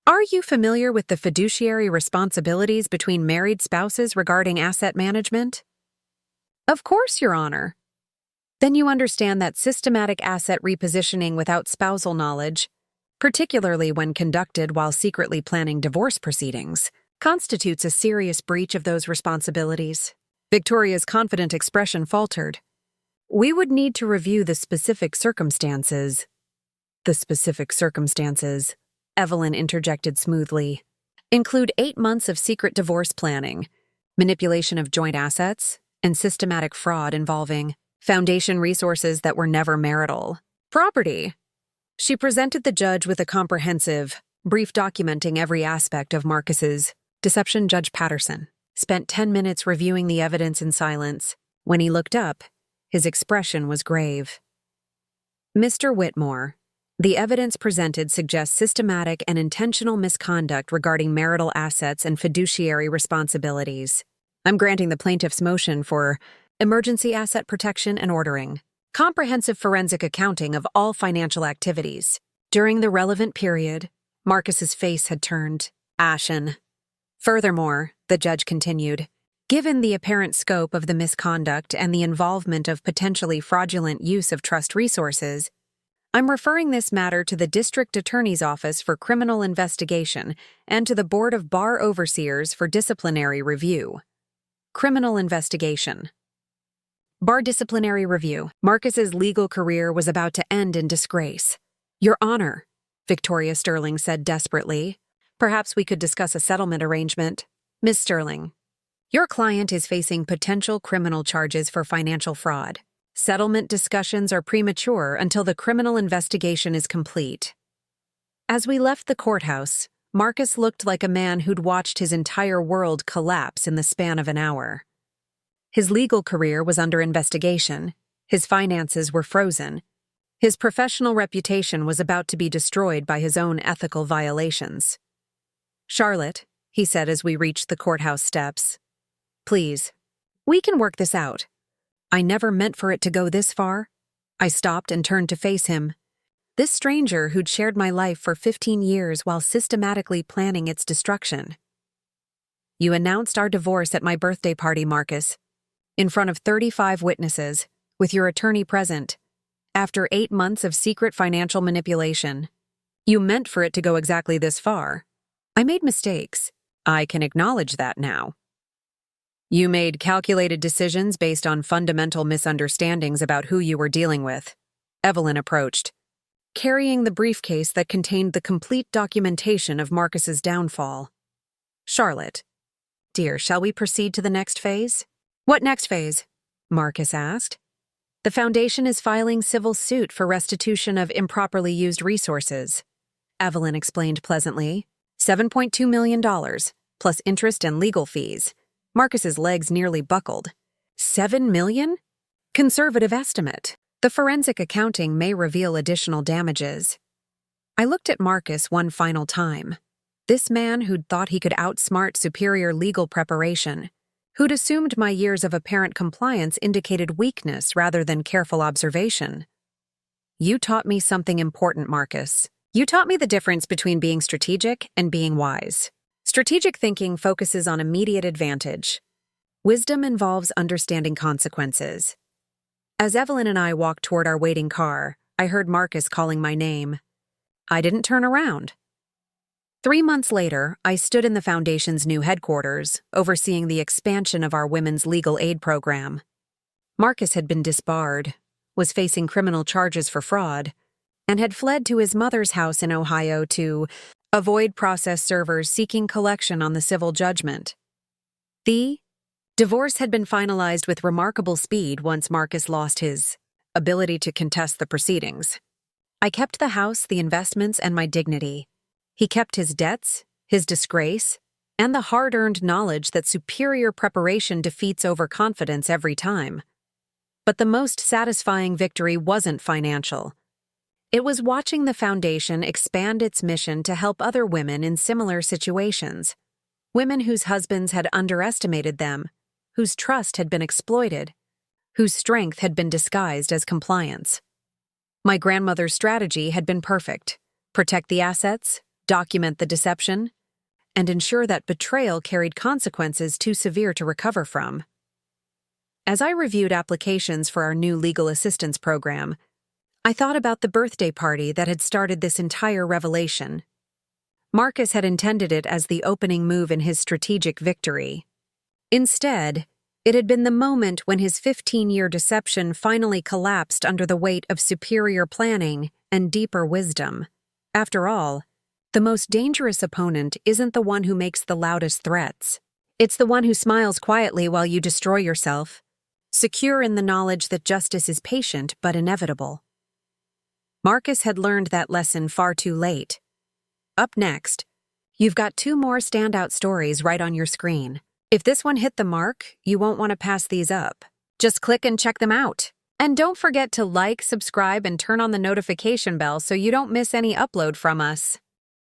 Are you familiar with the fiduciary responsibilities between married spouses regarding asset management? Of course, Your Honor. Then you understand that systematic asset repositioning without spousal knowledge, particularly when conducted while secretly planning divorce proceedings, constitutes a serious breach of those responsibilities. Victoria's confident expression faltered. We would need to review the specific circumstances. The specific circumstances, Evelyn interjected smoothly, include 8 months of secret divorce planning, manipulation of joint assets, and systematic fraud involving foundation resources that were never marital. Property. She presented the judge with a comprehensive brief documenting every aspect of Marcus's deception. Judge Patterson spent 10 minutes reviewing the evidence in silence. When he looked up, his expression was grave. Mr. Whitmore, the evidence presented suggests systematic and intentional misconduct regarding marital assets and fiduciary responsibilities. I'm granting the plaintiff's motion for emergency asset protection and ordering comprehensive forensic accounting of all financial activities. During the relevant period, Marcus's face had turned ashen. Furthermore, the judge continued, given the apparent scope of the misconduct and the involvement of potentially fraudulent use of trust resources, I'm referring this matter to the District Attorney's Office for criminal investigation and to the Board of Bar Overseers for disciplinary review. Criminal investigation. Bar disciplinary review. Marcus's legal career was about to end in disgrace. Your Honor, Victoria Sterling said desperately, perhaps we could discuss a settlement arrangement. Ms. Sterling, your client is facing potential criminal charges for financial fraud. Settlement discussions are premature until the criminal investigation is complete. As we left the courthouse, Marcus looked like a man who'd watched his entire world collapse in the span of an hour. His legal career was under investigation, his finances were frozen, his professional reputation was about to be destroyed by his own ethical violations. Charlotte, he said as we reached the courthouse steps, please, we can work this out. I never meant for it to go this far. I stopped and turned to face him. This stranger who'd shared my life for 15 years while systematically planning its destruction. You announced our divorce at my birthday party, Marcus, in front of 35 witnesses, with your attorney present, after 8 months of secret financial manipulation. You meant for it to go exactly this far. I made mistakes. I can acknowledge that now. You made calculated decisions based on fundamental misunderstandings about who you were dealing with. Evelyn approached, carrying the briefcase that contained the complete documentation of Marcus's downfall. Charlotte, dear, shall we proceed to the next phase? What next phase? Marcus asked. The foundation is filing civil suit for restitution of improperly used resources. Evelyn explained pleasantly. $7.2 million, plus interest and legal fees. Marcus's legs nearly buckled. $7 million? Conservative estimate. The forensic accounting may reveal additional damages. I looked at Marcus one final time. This man who'd thought he could outsmart superior legal preparation, who'd assumed my years of apparent compliance indicated weakness rather than careful observation. You taught me something important, Marcus. You taught me the difference between being strategic and being wise. Strategic thinking focuses on immediate advantage. Wisdom involves understanding consequences. As Evelyn and I walked toward our waiting car, I heard Marcus calling my name. I didn't turn around. 3 months later, I stood in the Foundation's new headquarters, overseeing the expansion of our women's legal aid program. Marcus had been disbarred, was facing criminal charges for fraud, and had fled to his mother's house in Ohio to avoid process servers seeking collection on the civil judgment. The divorce had been finalized with remarkable speed once Marcus lost his ability to contest the proceedings. I kept the house, the investments, and my dignity. He kept his debts, his disgrace, and the hard-earned knowledge that superior preparation defeats overconfidence every time. But the most satisfying victory wasn't financial. It was watching the Foundation expand its mission to help other women in similar situations, women whose husbands had underestimated them, whose trust had been exploited, whose strength had been disguised as compliance. My grandmother's strategy had been perfect: protect the assets, document the deception, and ensure that betrayal carried consequences too severe to recover from. As I reviewed applications for our new legal assistance program, I thought about the birthday party that had started this entire revelation. Marcus had intended it as the opening move in his strategic victory. Instead, it had been the moment when his 15-year deception finally collapsed under the weight of superior planning and deeper wisdom. After all, the most dangerous opponent isn't the one who makes the loudest threats. It's the one who smiles quietly while you destroy yourself, secure in the knowledge that justice is patient but inevitable. Marcus had learned that lesson far too late. Up next, you've got 2 more standout stories right on your screen. If this one hit the mark, you won't want to pass these up. Just click and check them out. And don't forget to like, subscribe, and turn on the notification bell so you don't miss any upload from us.